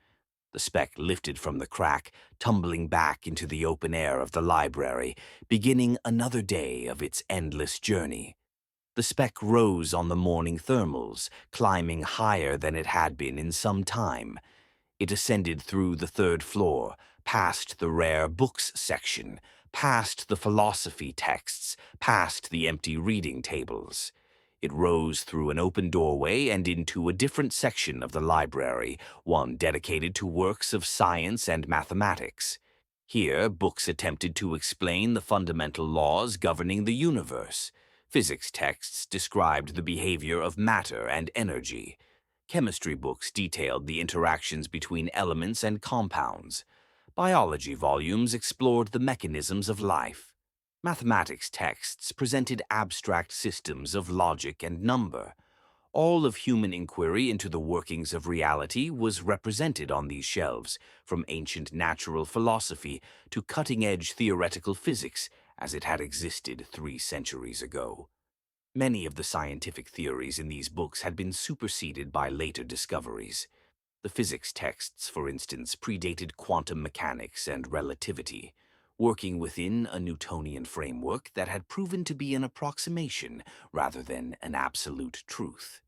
The speck lifted from the crack, tumbling back into the open air of the library, beginning another day of its endless journey. The speck rose on the morning thermals, climbing higher than it had been in some time. It ascended through the third floor, past the rare books section, past the philosophy texts, past the empty reading tables. It rose through an open doorway and into a different section of the library, one dedicated to works of science and mathematics. Here, books attempted to explain the fundamental laws governing the universe. Physics texts described the behavior of matter and energy. Chemistry books detailed the interactions between elements and compounds. Biology volumes explored the mechanisms of life. Mathematics texts presented abstract systems of logic and number. All of human inquiry into the workings of reality was represented on these shelves, from ancient natural philosophy to cutting-edge theoretical physics as it had existed 3 centuries ago. Many of the scientific theories in these books had been superseded by later discoveries. The physics texts, for instance, predated quantum mechanics and relativity, working within a Newtonian framework that had proven to be an approximation rather than an absolute truth.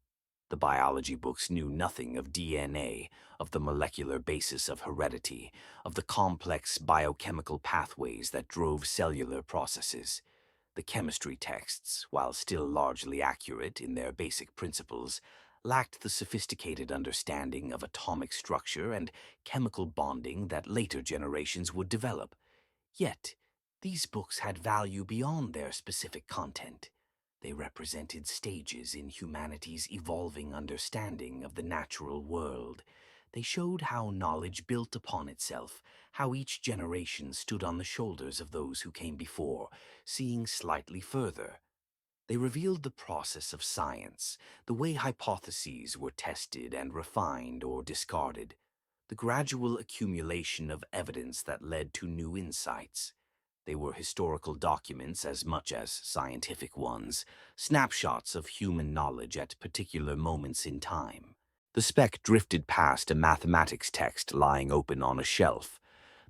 The biology books knew nothing of DNA, of the molecular basis of heredity, of the complex biochemical pathways that drove cellular processes. The chemistry texts, while still largely accurate in their basic principles, lacked the sophisticated understanding of atomic structure and chemical bonding that later generations would develop. Yet, these books had value beyond their specific content. They represented stages in humanity's evolving understanding of the natural world. They showed how knowledge built upon itself, how each generation stood on the shoulders of those who came before, seeing slightly further. They revealed the process of science, the way hypotheses were tested and refined or discarded, the gradual accumulation of evidence that led to new insights. They were historical documents as much as scientific ones, snapshots of human knowledge at particular moments in time. The speck drifted past a mathematics text lying open on a shelf.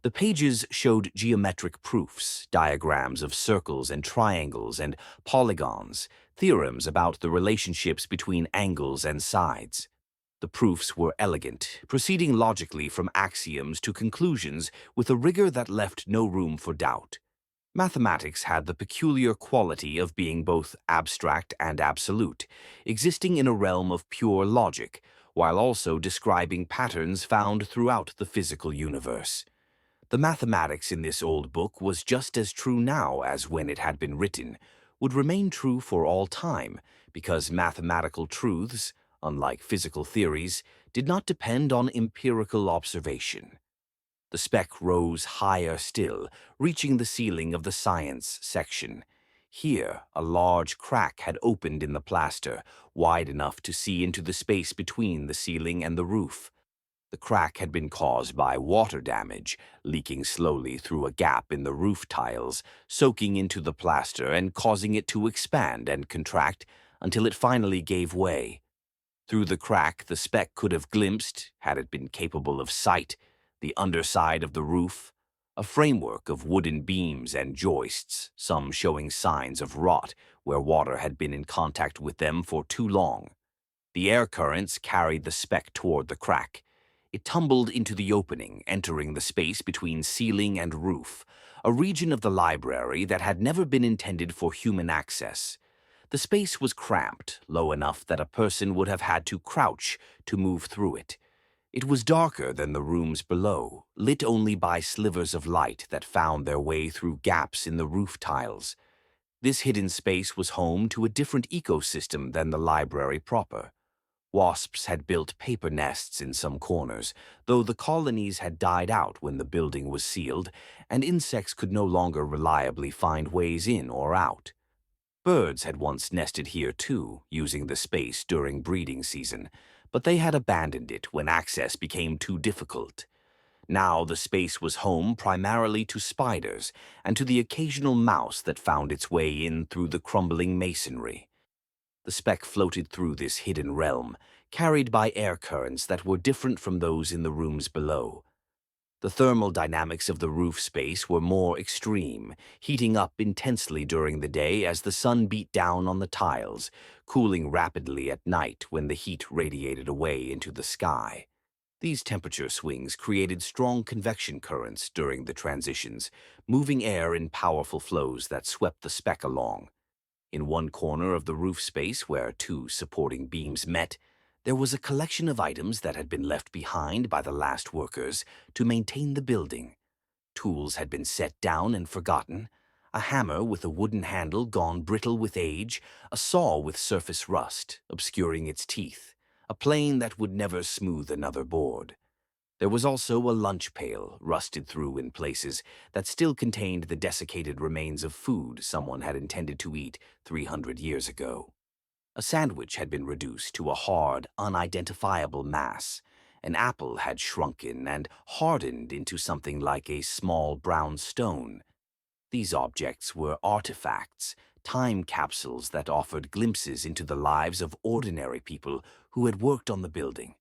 The pages showed geometric proofs, diagrams of circles and triangles and polygons, theorems about the relationships between angles and sides. The proofs were elegant, proceeding logically from axioms to conclusions with a rigor that left no room for doubt. Mathematics had the peculiar quality of being both abstract and absolute, existing in a realm of pure logic, while also describing patterns found throughout the physical universe. The mathematics in this old book was just as true now as when it had been written, would remain true for all time, because mathematical truths, unlike physical theories, did not depend on empirical observation. The speck rose higher still, reaching the ceiling of the science section. Here, a large crack had opened in the plaster, wide enough to see into the space between the ceiling and the roof. The crack had been caused by water damage, leaking slowly through a gap in the roof tiles, soaking into the plaster and causing it to expand and contract until it finally gave way. Through the crack, the speck could have glimpsed, had it been capable of sight, the underside of the roof, a framework of wooden beams and joists, some showing signs of rot where water had been in contact with them for too long. The air currents carried the speck toward the crack. It tumbled into the opening, entering the space between ceiling and roof, a region of the library that had never been intended for human access. The space was cramped, low enough that a person would have had to crouch to move through it. It was darker than the rooms below, lit only by slivers of light that found their way through gaps in the roof tiles. This hidden space was home to a different ecosystem than the library proper. Wasps had built paper nests in some corners, though the colonies had died out when the building was sealed, and insects could no longer reliably find ways in or out. Birds had once nested here too, using the space during breeding season, but they had abandoned it when access became too difficult. Now the space was home primarily to spiders and to the occasional mouse that found its way in through the crumbling masonry. The speck floated through this hidden realm, carried by air currents that were different from those in the rooms below. The thermal dynamics of the roof space were more extreme, heating up intensely during the day as the sun beat down on the tiles, cooling rapidly at night when the heat radiated away into the sky. These temperature swings created strong convection currents during the transitions, moving air in powerful flows that swept the speck along. In one corner of the roof space where two supporting beams met, there was a collection of items that had been left behind by the last workers to maintain the building. Tools had been set down and forgotten, a hammer with a wooden handle gone brittle with age, a saw with surface rust obscuring its teeth, a plane that would never smooth another board. There was also a lunch pail, rusted through in places, that still contained the desiccated remains of food someone had intended to eat 300 years ago. A sandwich had been reduced to a hard, unidentifiable mass. An apple had shrunken and hardened into something like a small brown stone. These objects were artifacts, time capsules that offered glimpses into the lives of ordinary people who had worked on the building.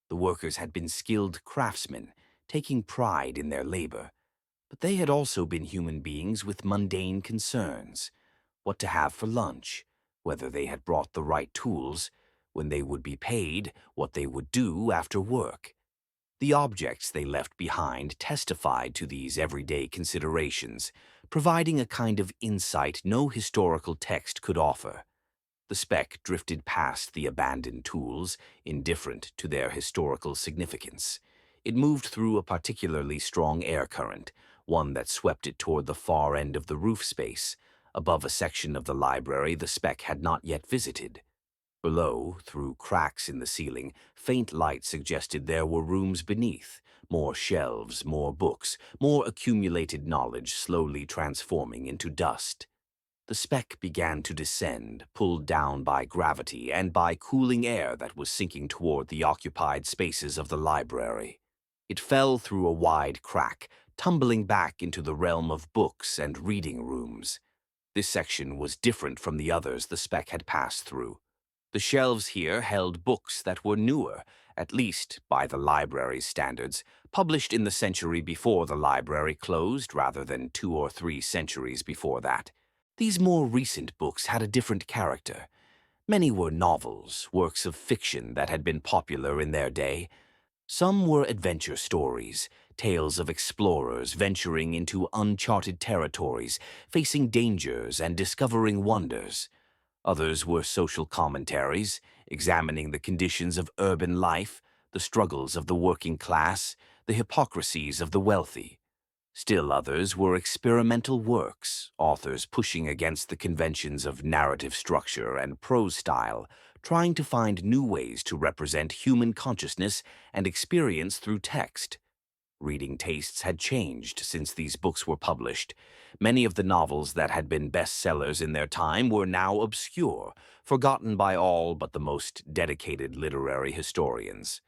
The workers had been skilled craftsmen, taking pride in their labor, but they had also been human beings with mundane concerns: what to have for lunch, whether they had brought the right tools, when they would be paid, what they would do after work. The objects they left behind testified to these everyday considerations, providing a kind of insight no historical text could offer. The speck drifted past the abandoned tools, indifferent to their historical significance. It moved through a particularly strong air current, one that swept it toward the far end of the roof space, above a section of the library the speck had not yet visited. Below, through cracks in the ceiling, faint light suggested there were rooms beneath, more shelves, more books, more accumulated knowledge slowly transforming into dust. The speck began to descend, pulled down by gravity and by cooling air that was sinking toward the occupied spaces of the library. It fell through a wide crack, tumbling back into the realm of books and reading rooms. This section was different from the others the speck had passed through. The shelves here held books that were newer, at least by the library's standards, published in the century before the library closed rather than 2 or 3 centuries before that. These more recent books had a different character. Many were novels, works of fiction that had been popular in their day. Some were adventure stories, tales of explorers venturing into uncharted territories, facing dangers and discovering wonders. Others were social commentaries, examining the conditions of urban life, the struggles of the working class, the hypocrisies of the wealthy. Still others were experimental works, authors pushing against the conventions of narrative structure and prose style, trying to find new ways to represent human consciousness and experience through text. Reading tastes had changed since these books were published. Many of the novels that had been bestsellers in their time were now obscure, forgotten by all but the most dedicated literary historians.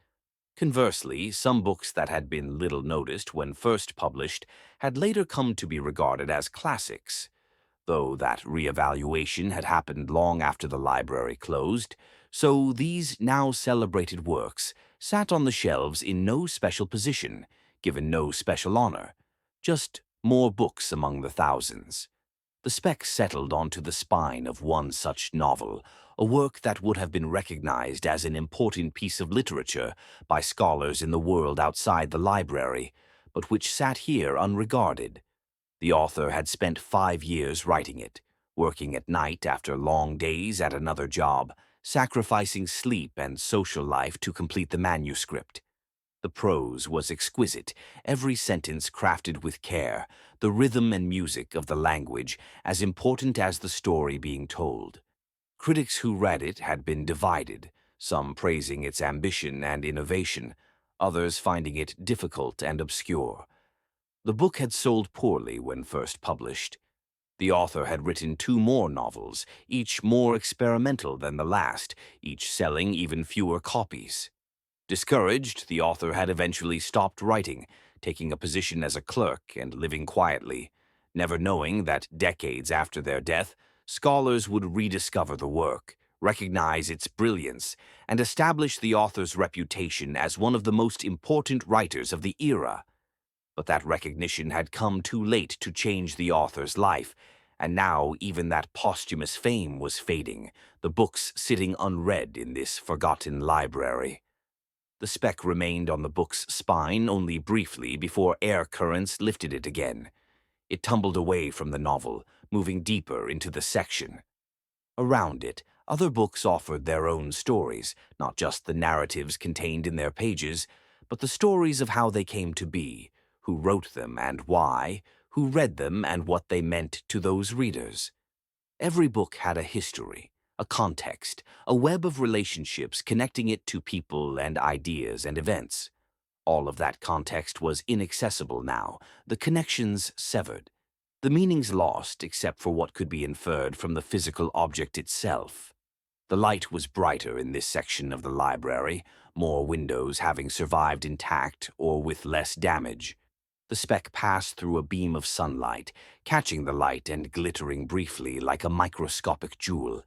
Conversely, some books that had been little noticed when first published had later come to be regarded as classics. Though that reevaluation had happened long after the library closed, so these now celebrated works sat on the shelves in no special position, given no special honor, just more books among the thousands. The speck settled onto the spine of one such novel, a work that would have been recognized as an important piece of literature by scholars in the world outside the library, but which sat here unregarded. The author had spent 5 years writing it, working at night after long days at another job, sacrificing sleep and social life to complete the manuscript. The prose was exquisite, every sentence crafted with care, the rhythm and music of the language as important as the story being told. Critics who read it had been divided, some praising its ambition and innovation, others finding it difficult and obscure. The book had sold poorly when first published. The author had written 2 more novels, each more experimental than the last, each selling even fewer copies. Discouraged, the author had eventually stopped writing, taking a position as a clerk and living quietly, never knowing that decades after their death, scholars would rediscover the work, recognize its brilliance, and establish the author's reputation as one of the most important writers of the era. But that recognition had come too late to change the author's life, and now even that posthumous fame was fading, the books sitting unread in this forgotten library. The speck remained on the book's spine only briefly before air currents lifted it again. It tumbled away from the novel, moving deeper into the section. Around it, other books offered their own stories, not just the narratives contained in their pages, but the stories of how they came to be, who wrote them and why, who read them and what they meant to those readers. Every book had a history, a context, a web of relationships connecting it to people and ideas and events. All of that context was inaccessible now, the connections severed, the meanings lost except for what could be inferred from the physical object itself. The light was brighter in this section of the library, more windows having survived intact or with less damage. The speck passed through a beam of sunlight, catching the light and glittering briefly like a microscopic jewel.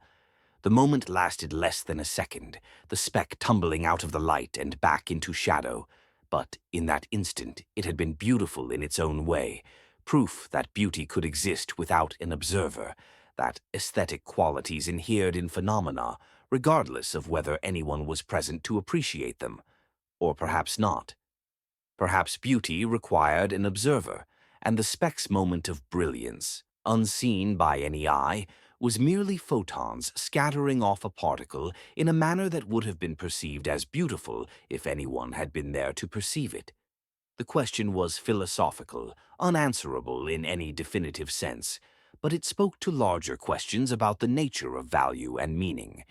The moment lasted less than a second, the speck tumbling out of the light and back into shadow. But in that instant, it had been beautiful in its own way, proof that beauty could exist without an observer, that aesthetic qualities inhered in phenomena, regardless of whether anyone was present to appreciate them, or perhaps not. Perhaps beauty required an observer, and the speck's moment of brilliance, unseen by any eye, was merely photons scattering off a particle in a manner that would have been perceived as beautiful if anyone had been there to perceive it. The question was philosophical, unanswerable in any definitive sense, but it spoke to larger questions about the nature of value and meaning.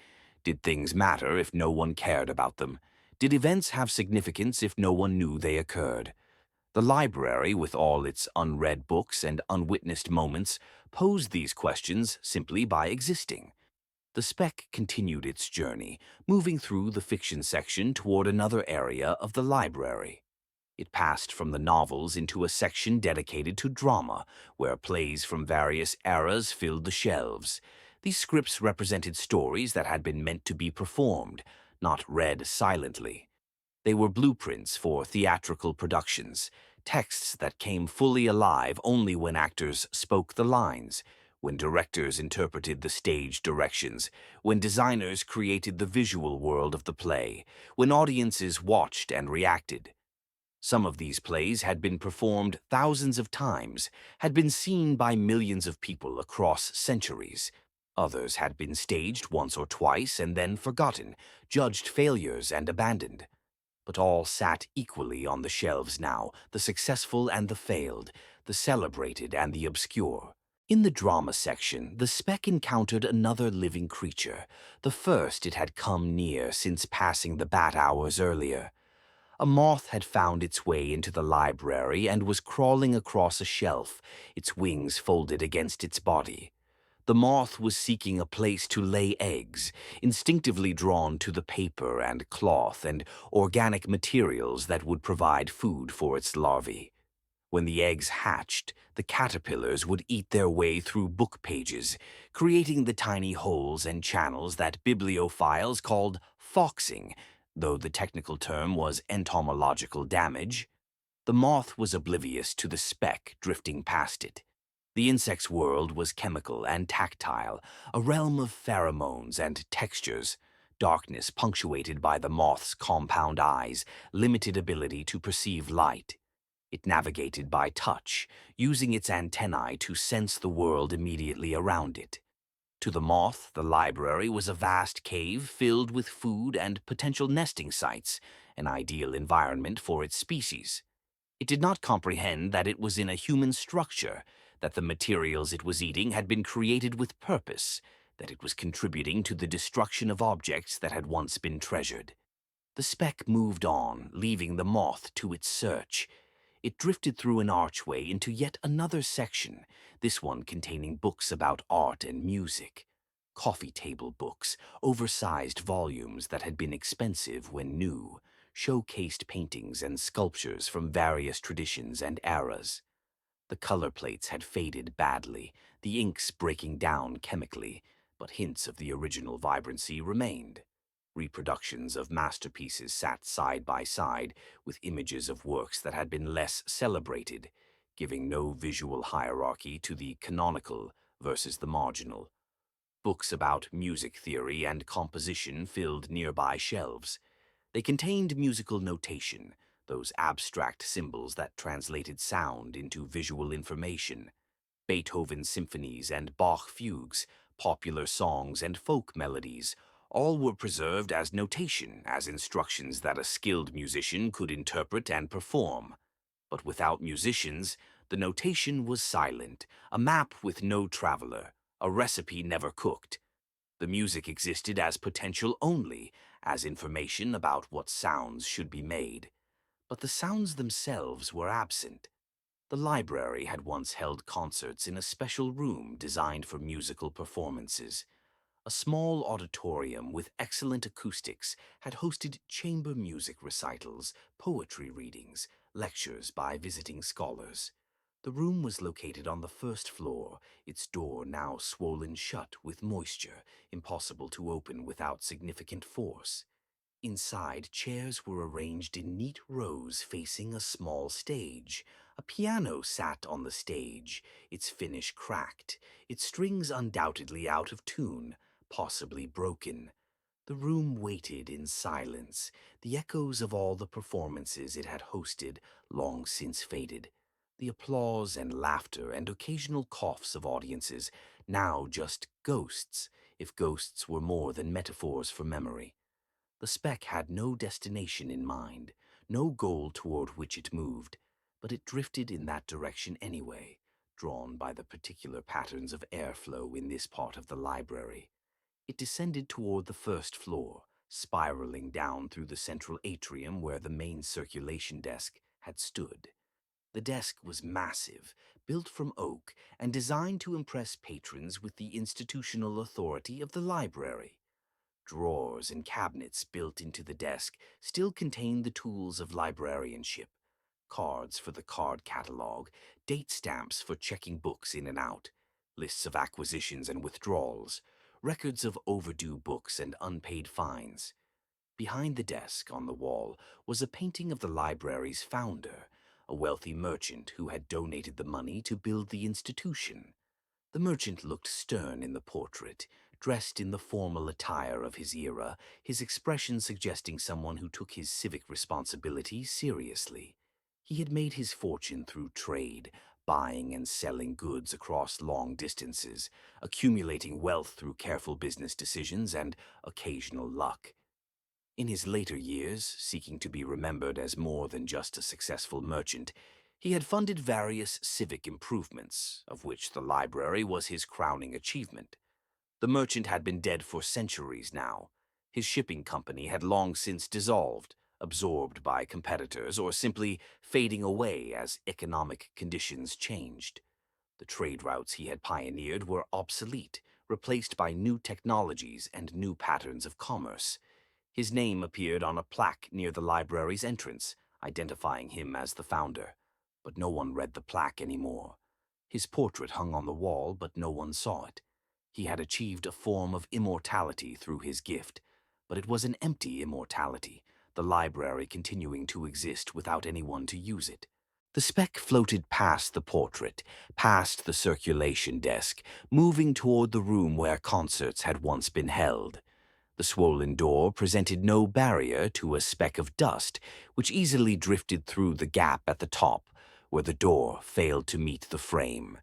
Did things matter if no one cared about them? Did events have significance if no one knew they occurred? The library, with all its unread books and unwitnessed moments, posed these questions simply by existing. The speck continued its journey, moving through the fiction section toward another area of the library. It passed from the novels into a section dedicated to drama, where plays from various eras filled the shelves. These scripts represented stories that had been meant to be performed, not read silently. They were blueprints for theatrical productions, texts that came fully alive only when actors spoke the lines, when directors interpreted the stage directions, when designers created the visual world of the play, when audiences watched and reacted. Some of these plays had been performed thousands of times, had been seen by millions of people across centuries. Others had been staged once or twice and then forgotten, judged failures and abandoned. But all sat equally on the shelves now, the successful and the failed, the celebrated and the obscure. In the drama section, the Speck encountered another living creature, the first it had come near since passing the bat hours earlier. A moth had found its way into the library and was crawling across a shelf, its wings folded against its body. The moth was seeking a place to lay eggs, instinctively drawn to the paper and cloth and organic materials that would provide food for its larvae. When the eggs hatched, the caterpillars would eat their way through book pages, creating the tiny holes and channels that bibliophiles called foxing, though the technical term was entomological damage. The moth was oblivious to the speck drifting past it. The insect's world was chemical and tactile, a realm of pheromones and textures. Darkness punctuated by the moth's compound eyes, limited ability to perceive light. It navigated by touch, using its antennae to sense the world immediately around it. To the moth, the library was a vast cave filled with food and potential nesting sites, an ideal environment for its species. It did not comprehend that it was in a human structure, that the materials it was eating had been created with purpose, that it was contributing to the destruction of objects that had once been treasured. The speck moved on, leaving the moth to its search. It drifted through an archway into yet another section, this one containing books about art and music. Coffee table books, oversized volumes that had been expensive when new, showcased paintings and sculptures from various traditions and eras. The color plates had faded badly, the inks breaking down chemically, but hints of the original vibrancy remained. Reproductions of masterpieces sat side by side with images of works that had been less celebrated, giving no visual hierarchy to the canonical versus the marginal. Books about music theory and composition filled nearby shelves. They contained musical notation, those abstract symbols that translated sound into visual information. Beethoven symphonies and Bach fugues, popular songs and folk melodies, all were preserved as notation, as instructions that a skilled musician could interpret and perform. But without musicians, the notation was silent, a map with no traveler, a recipe never cooked. The music existed as potential only, as information about what sounds should be made. But the sounds themselves were absent. The library had once held concerts in a special room designed for musical performances. A small auditorium with excellent acoustics had hosted chamber music recitals, poetry readings, lectures by visiting scholars. The room was located on the first floor, its door now swollen shut with moisture, impossible to open without significant force. Inside, chairs were arranged in neat rows facing a small stage. A piano sat on the stage, its finish cracked, its strings undoubtedly out of tune, possibly broken. The room waited in silence, the echoes of all the performances it had hosted long since faded. The applause and laughter and occasional coughs of audiences, now just ghosts, if ghosts were more than metaphors for memory. The speck had no destination in mind, no goal toward which it moved, but it drifted in that direction anyway, drawn by the particular patterns of airflow in this part of the library. It descended toward the first floor, spiraling down through the central atrium where the main circulation desk had stood. The desk was massive, built from oak, and designed to impress patrons with the institutional authority of the library. Drawers and cabinets built into the desk still contained the tools of librarianship: cards for the card catalog, date stamps for checking books in and out, lists of acquisitions and withdrawals, records of overdue books and unpaid fines. Behind the desk, on the wall, was a painting of the library's founder, a wealthy merchant who had donated the money to build the institution. The merchant looked stern in the portrait, dressed in the formal attire of his era, his expression suggesting someone who took his civic responsibility seriously. He had made his fortune through trade, buying and selling goods across long distances, accumulating wealth through careful business decisions and occasional luck. In his later years, seeking to be remembered as more than just a successful merchant, he had funded various civic improvements, of which the library was his crowning achievement. The merchant had been dead for centuries now. His shipping company had long since dissolved, absorbed by competitors, or simply fading away as economic conditions changed. The trade routes he had pioneered were obsolete, replaced by new technologies and new patterns of commerce. His name appeared on a plaque near the library's entrance, identifying him as the founder. But no one read the plaque anymore. His portrait hung on the wall, but no one saw it. He had achieved a form of immortality through his gift, but it was an empty immortality, the library continuing to exist without anyone to use it. The speck floated past the portrait, past the circulation desk, moving toward the room where concerts had once been held. The swollen door presented no barrier to a speck of dust, which easily drifted through the gap at the top, where the door failed to meet the frame.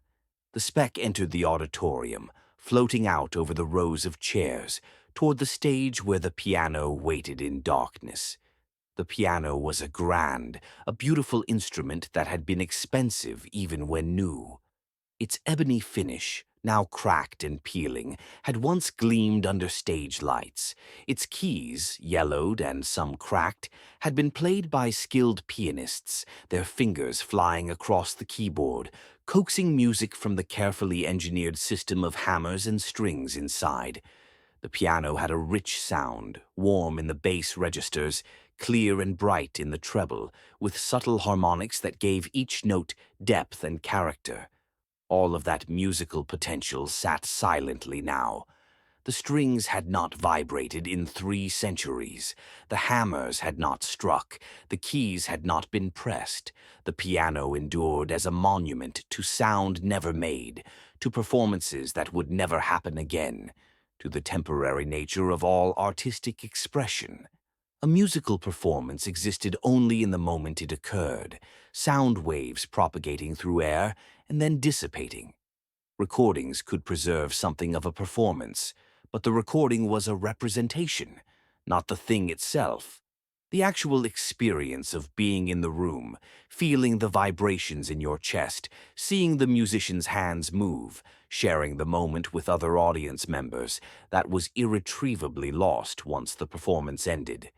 The speck entered the auditorium, floating out over the rows of chairs, toward the stage where the piano waited in darkness. The piano was a beautiful instrument that had been expensive even when new. Its ebony finish, now cracked and peeling, had once gleamed under stage lights. Its keys, yellowed and some cracked, had been played by skilled pianists, their fingers flying across the keyboard, coaxing music from the carefully engineered system of hammers and strings inside. The piano had a rich sound, warm in the bass registers, clear and bright in the treble, with subtle harmonics that gave each note depth and character. All of that musical potential sat silently now. The strings had not vibrated in 3 centuries. The hammers had not struck. The keys had not been pressed. The piano endured as a monument to sound never made, to performances that would never happen again, to the temporary nature of all artistic expression. A musical performance existed only in the moment it occurred, sound waves propagating through air and then dissipating. Recordings could preserve something of a performance, but the recording was a representation, not the thing itself. The actual experience of being in the room, feeling the vibrations in your chest, seeing the musician's hands move, sharing the moment with other audience members, that was irretrievably lost once the performance ended.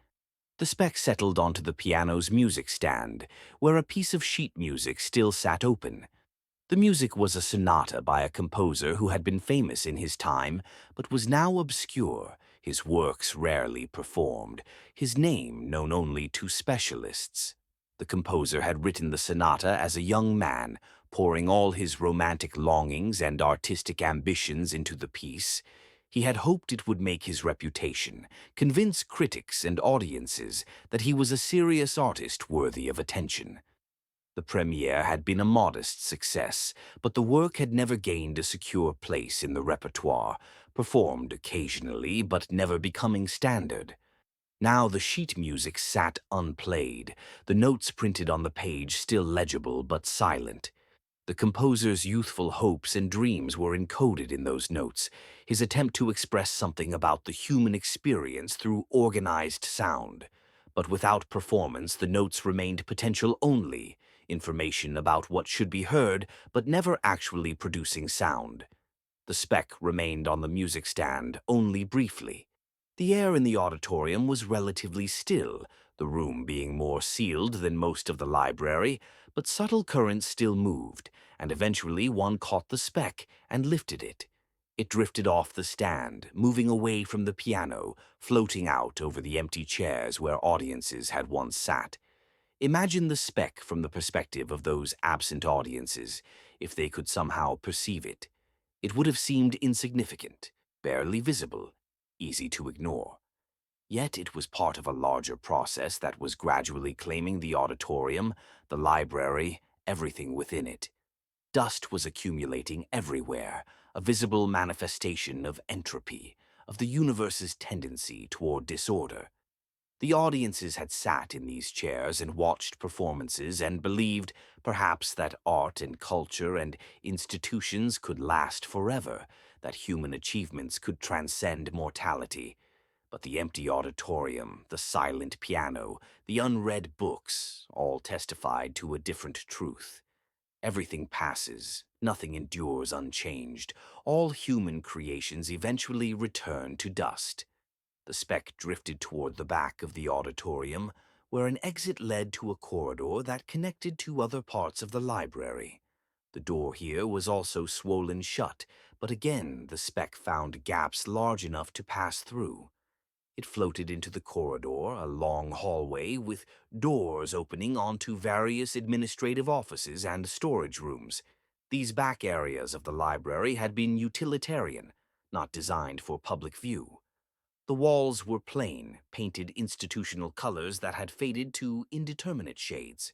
The speck settled onto the piano's music stand, where a piece of sheet music still sat open. The music was a sonata by a composer who had been famous in his time, but was now obscure, his works rarely performed, his name known only to specialists. The composer had written the sonata as a young man, pouring all his romantic longings and artistic ambitions into the piece. He had hoped it would make his reputation, convince critics and audiences that he was a serious artist worthy of attention. The premiere had been a modest success, but the work had never gained a secure place in the repertoire, performed occasionally but never becoming standard. Now the sheet music sat unplayed, the notes printed on the page still legible but silent. The composer's youthful hopes and dreams were encoded in those notes, his attempt to express something about the human experience through organized sound. But without performance, the notes remained potential only, information about what should be heard, but never actually producing sound. The speck remained on the music stand only briefly. The air in the auditorium was relatively still, the room being more sealed than most of the library, but subtle currents still moved, and eventually one caught the speck and lifted it. It drifted off the stand, moving away from the piano, floating out over the empty chairs where audiences had once sat. Imagine the speck from the perspective of those absent audiences, if they could somehow perceive it. It would have seemed insignificant, barely visible, easy to ignore. Yet it was part of a larger process that was gradually claiming the auditorium, the library, everything within it. Dust was accumulating everywhere, a visible manifestation of entropy, of the universe's tendency toward disorder. The audiences had sat in these chairs and watched performances and believed, perhaps, that art and culture and institutions could last forever, that human achievements could transcend mortality. But the empty auditorium, the silent piano, the unread books, all testified to a different truth. Everything passes, nothing endures unchanged. All human creations eventually return to dust. The speck drifted toward the back of the auditorium, where an exit led to a corridor that connected to other parts of the library. The door here was also swollen shut, but again the speck found gaps large enough to pass through. It floated into the corridor, a long hallway with doors opening onto various administrative offices and storage rooms. These back areas of the library had been utilitarian, not designed for public view. The walls were plain, painted institutional colors that had faded to indeterminate shades.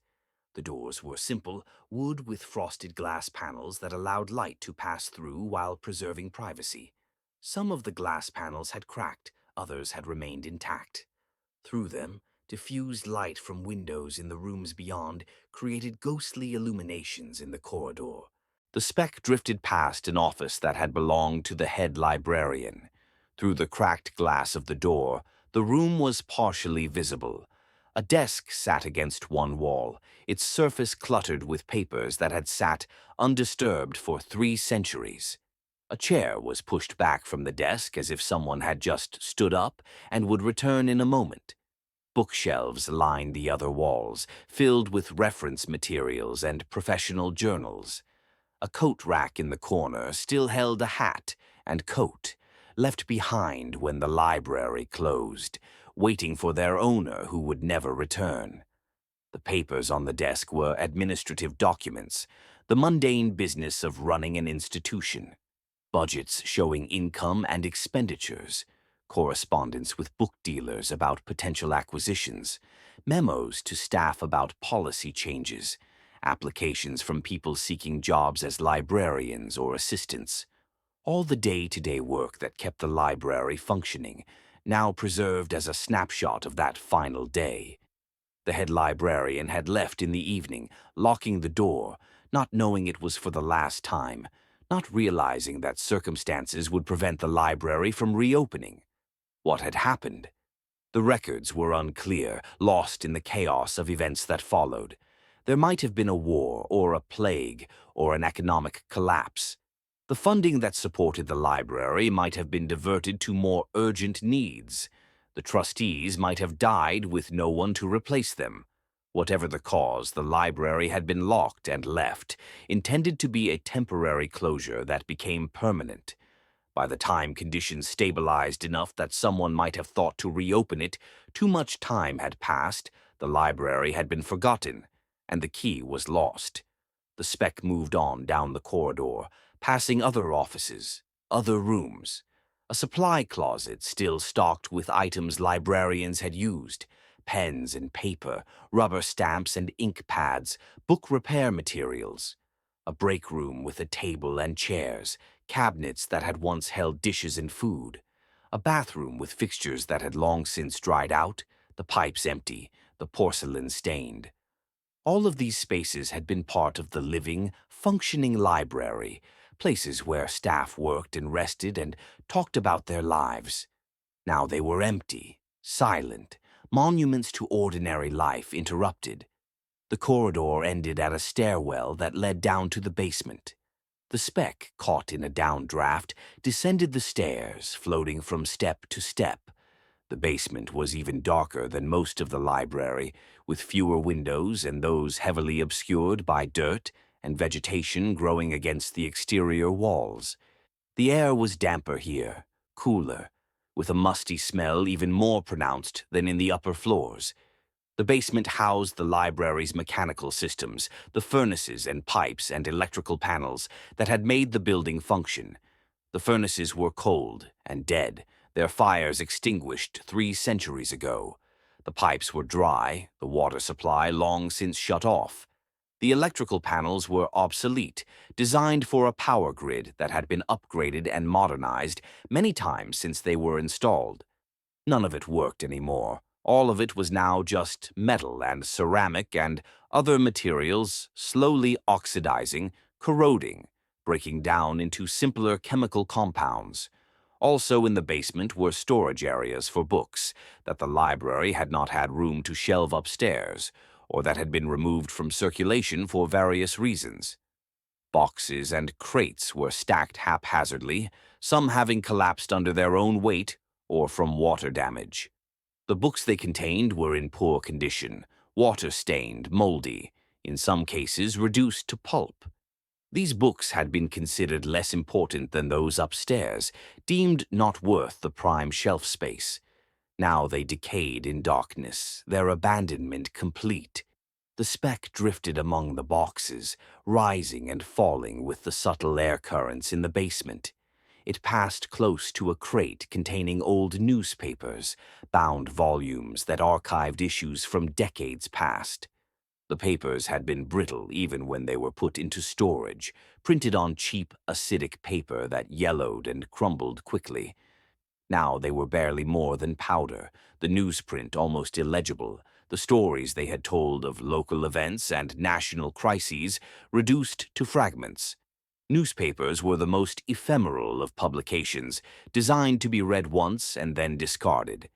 The doors were simple, wood with frosted glass panels that allowed light to pass through while preserving privacy. Some of the glass panels had cracked, others had remained intact. Through them, diffused light from windows in the rooms beyond created ghostly illuminations in the corridor. The speck drifted past an office that had belonged to the head librarian. Through the cracked glass of the door, the room was partially visible. A desk sat against one wall, its surface cluttered with papers that had sat undisturbed for 3 centuries. A chair was pushed back from the desk as if someone had just stood up and would return in a moment. Bookshelves lined the other walls, filled with reference materials and professional journals. A coat rack in the corner still held a hat and coat, left behind when the library closed, waiting for their owner who would never return. The papers on the desk were administrative documents, the mundane business of running an institution. Budgets showing income and expenditures, correspondence with book dealers about potential acquisitions, memos to staff about policy changes, applications from people seeking jobs as librarians or assistants. All the day-to-day work that kept the library functioning, now preserved as a snapshot of that final day. The head librarian had left in the evening, locking the door, not knowing it was for the last time, not realizing that circumstances would prevent the library from reopening. What had happened? The records were unclear, lost in the chaos of events that followed. There might have been a war, or a plague, or an economic collapse. The funding that supported the library might have been diverted to more urgent needs. The trustees might have died with no one to replace them. Whatever the cause, the library had been locked and left, intended to be a temporary closure that became permanent. By the time conditions stabilized enough that someone might have thought to reopen it, too much time had passed, the library had been forgotten, and the key was lost. The speck moved on down the corridor, passing other offices, other rooms. A supply closet still stocked with items librarians had used, pens and paper, rubber stamps and ink pads, book repair materials. A break room with a table and chairs, cabinets that had once held dishes and food. A bathroom with fixtures that had long since dried out, the pipes empty, the porcelain stained. All of these spaces had been part of the living, functioning library, places where staff worked and rested and talked about their lives. Now they were empty, silent, monuments to ordinary life interrupted. The corridor ended at a stairwell that led down to the basement. The speck, caught in a downdraft, descended the stairs, floating from step to step. The basement was even darker than most of the library, with fewer windows and those heavily obscured by dirt and vegetation growing against the exterior walls. The air was damper here, cooler, with a musty smell even more pronounced than in the upper floors. The basement housed the library's mechanical systems, the furnaces and pipes and electrical panels that had made the building function. The furnaces were cold and dead, their fires extinguished 3 centuries ago. The pipes were dry, the water supply long since shut off. The electrical panels were obsolete, designed for a power grid that had been upgraded and modernized many times since they were installed. None of it worked anymore. All of it was now just metal and ceramic and other materials slowly oxidizing, corroding, breaking down into simpler chemical compounds. Also in the basement were storage areas for books that the library had not had room to shelve upstairs, or that had been removed from circulation for various reasons. Boxes and crates were stacked haphazardly, some having collapsed under their own weight or from water damage. The books they contained were in poor condition, water-stained, moldy, in some cases reduced to pulp. These books had been considered less important than those upstairs, deemed not worth the prime shelf space. Now they decayed in darkness, their abandonment complete. The speck drifted among the boxes, rising and falling with the subtle air currents in the basement. It passed close to a crate containing old newspapers, bound volumes that archived issues from decades past. The papers had been brittle even when they were put into storage, printed on cheap, acidic paper that yellowed and crumbled quickly. Now they were barely more than powder, the newsprint almost illegible, the stories they had told of local events and national crises reduced to fragments. Newspapers were the most ephemeral of publications, designed to be read once and then discarded.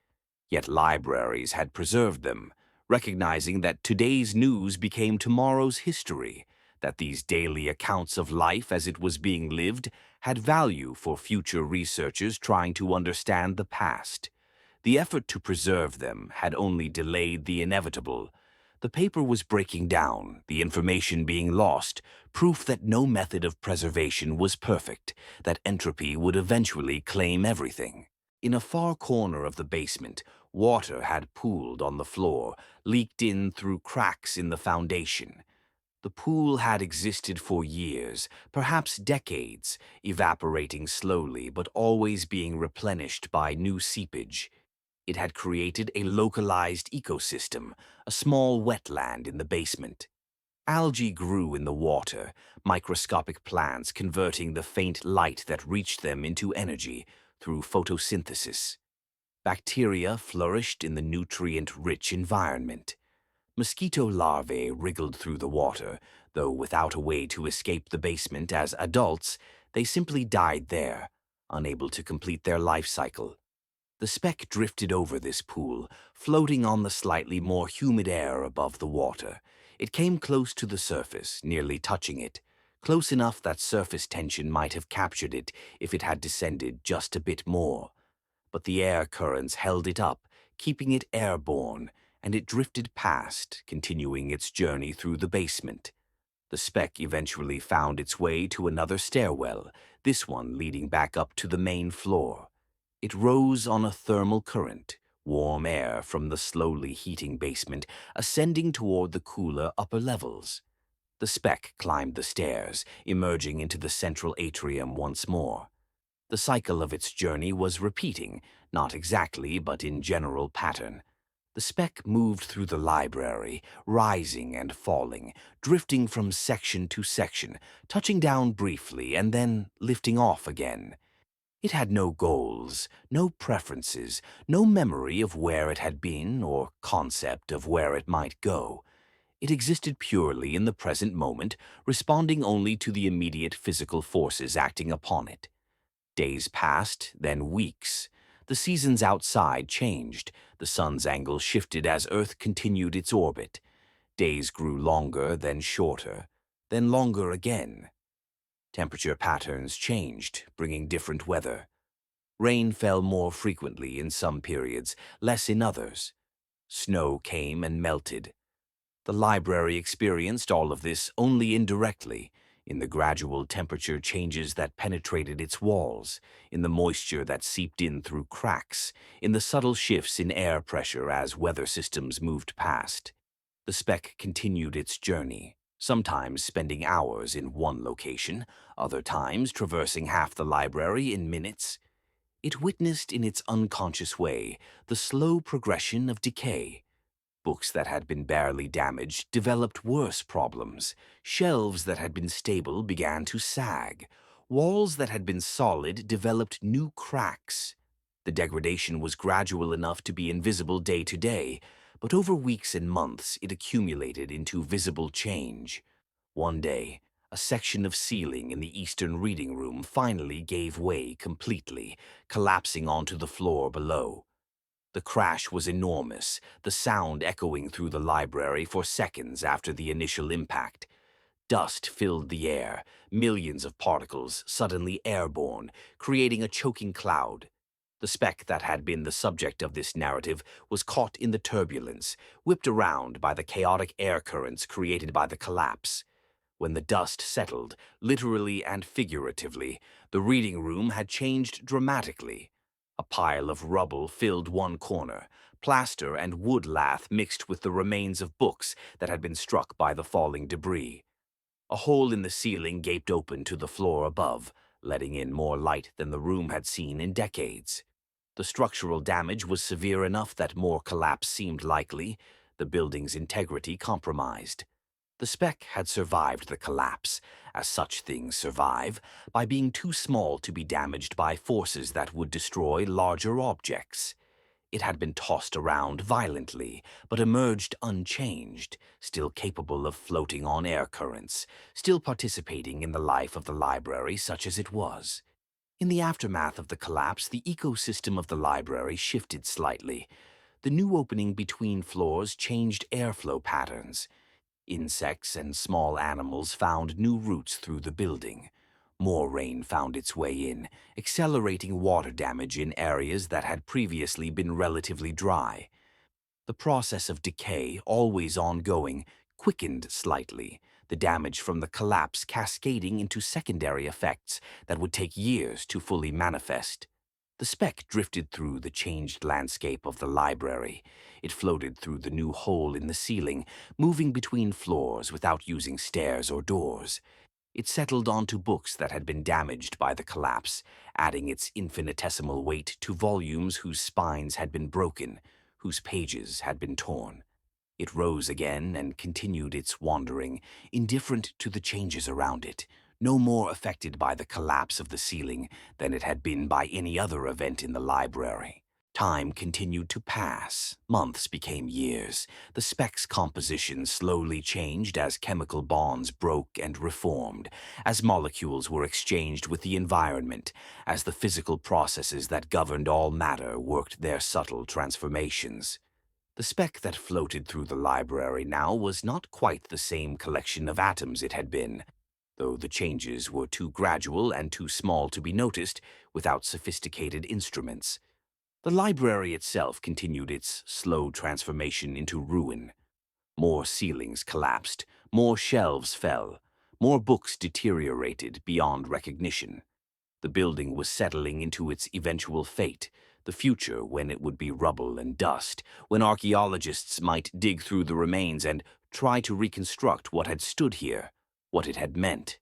Yet libraries had preserved them, recognizing that today's news became tomorrow's history, that these daily accounts of life as it was being lived had value for future researchers trying to understand the past. The effort to preserve them had only delayed the inevitable. The paper was breaking down, the information being lost, proof that no method of preservation was perfect, that entropy would eventually claim everything. In a far corner of the basement, water had pooled on the floor, leaked in through cracks in the foundation. The pool had existed for years, perhaps decades, evaporating slowly but always being replenished by new seepage. It had created a localized ecosystem, a small wetland in the basement. Algae grew in the water, microscopic plants converting the faint light that reached them into energy through photosynthesis. Bacteria flourished in the nutrient-rich environment. Mosquito larvae wriggled through the water, though without a way to escape the basement as adults, they simply died there, unable to complete their life cycle. The speck drifted over this pool, floating on the slightly more humid air above the water. It came close to the surface, nearly touching it, close enough that surface tension might have captured it if it had descended just a bit more. But the air currents held it up, keeping it airborne, and it drifted past, continuing its journey through the basement. The speck eventually found its way to another stairwell, this one leading back up to the main floor. It rose on a thermal current, warm air from the slowly heating basement ascending toward the cooler upper levels. The speck climbed the stairs, emerging into the central atrium once more. The cycle of its journey was repeating, not exactly but in general pattern. The speck moved through the library, rising and falling, drifting from section to section, touching down briefly and then lifting off again. It had no goals, no preferences, no memory of where it had been or concept of where it might go. It existed purely in the present moment, responding only to the immediate physical forces acting upon it. Days passed, then weeks. The seasons outside changed. The sun's angle shifted as Earth continued its orbit. Days grew longer, then shorter, then longer again. Temperature patterns changed, bringing different weather. Rain fell more frequently in some periods, less in others. Snow came and melted. The library experienced all of this only indirectly, in the gradual temperature changes that penetrated its walls, in the moisture that seeped in through cracks, in the subtle shifts in air pressure as weather systems moved past. The speck continued its journey, sometimes spending hours in one location, other times traversing half the library in minutes. It witnessed in its unconscious way the slow progression of decay. Books that had been barely damaged developed worse problems. Shelves that had been stable began to sag. Walls that had been solid developed new cracks. The degradation was gradual enough to be invisible day to day, but over weeks and months it accumulated into visible change. One day, a section of ceiling in the eastern reading room finally gave way completely, collapsing onto the floor below. The crash was enormous, the sound echoing through the library for seconds after the initial impact. Dust filled the air, millions of particles suddenly airborne, creating a choking cloud. The speck that had been the subject of this narrative was caught in the turbulence, whipped around by the chaotic air currents created by the collapse. When the dust settled, literally and figuratively, the reading room had changed dramatically. A pile of rubble filled one corner, plaster and wood lath mixed with the remains of books that had been struck by the falling debris. A hole in the ceiling gaped open to the floor above, letting in more light than the room had seen in decades. The structural damage was severe enough that more collapse seemed likely, the building's integrity compromised. The speck had survived the collapse, as such things survive, by being too small to be damaged by forces that would destroy larger objects. It had been tossed around violently, but emerged unchanged, still capable of floating on air currents, still participating in the life of the library such as it was. In the aftermath of the collapse, the ecosystem of the library shifted slightly. The new opening between floors changed airflow patterns. Insects and small animals found new routes through the building. More rain found its way in, accelerating water damage in areas that had previously been relatively dry. The process of decay, always ongoing, quickened slightly, the damage from the collapse cascading into secondary effects that would take years to fully manifest. The speck drifted through the changed landscape of the library. It floated through the new hole in the ceiling, moving between floors without using stairs or doors. It settled onto books that had been damaged by the collapse, adding its infinitesimal weight to volumes whose spines had been broken, whose pages had been torn. It rose again and continued its wandering, indifferent to the changes around it, no more affected by the collapse of the ceiling than it had been by any other event in the library. Time continued to pass. Months became years. The speck's composition slowly changed as chemical bonds broke and reformed, as molecules were exchanged with the environment, as the physical processes that governed all matter worked their subtle transformations. The speck that floated through the library now was not quite the same collection of atoms it had been, though the changes were too gradual and too small to be noticed without sophisticated instruments. The library itself continued its slow transformation into ruin. More ceilings collapsed, more shelves fell, more books deteriorated beyond recognition. The building was settling into its eventual fate, the future when it would be rubble and dust, when archaeologists might dig through the remains and try to reconstruct what had stood here, what it had meant.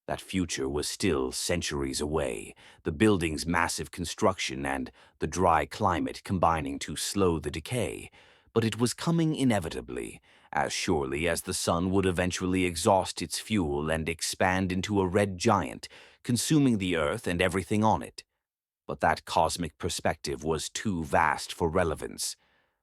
That future was still centuries away, the building's massive construction and the dry climate combining to slow the decay, but it was coming inevitably, as surely as the sun would eventually exhaust its fuel and expand into a red giant, consuming the earth and everything on it. But that cosmic perspective was too vast for relevance.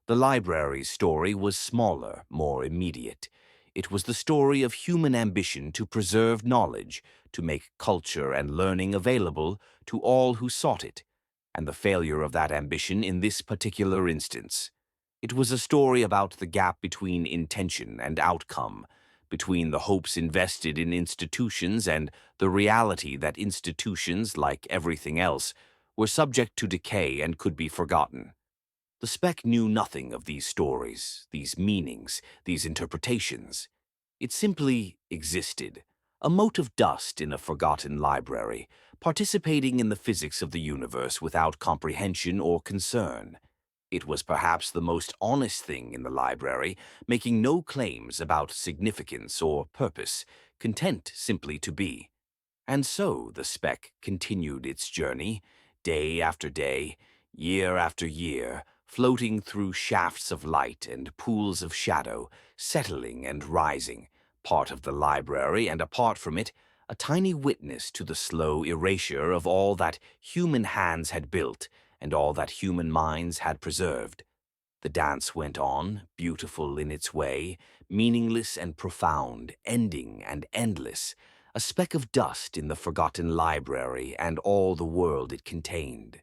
The library's story was smaller, more immediate. It was the story of human ambition to preserve knowledge, to make culture and learning available to all who sought it, and the failure of that ambition in this particular instance. It was a story about the gap between intention and outcome, between the hopes invested in institutions and the reality that institutions, like everything else, were subject to decay and could be forgotten. The speck knew nothing of these stories, these meanings, these interpretations. It simply existed, a mote of dust in a forgotten library, participating in the physics of the universe without comprehension or concern. It was perhaps the most honest thing in the library, making no claims about significance or purpose, content simply to be. And so the speck continued its journey, day after day, year after year, floating through shafts of light and pools of shadow, settling and rising, part of the library and apart from it, a tiny witness to the slow erasure of all that human hands had built and all that human minds had preserved. The dance went on, beautiful in its way, meaningless and profound, ending and endless, a speck of dust in the forgotten library and all the world it contained.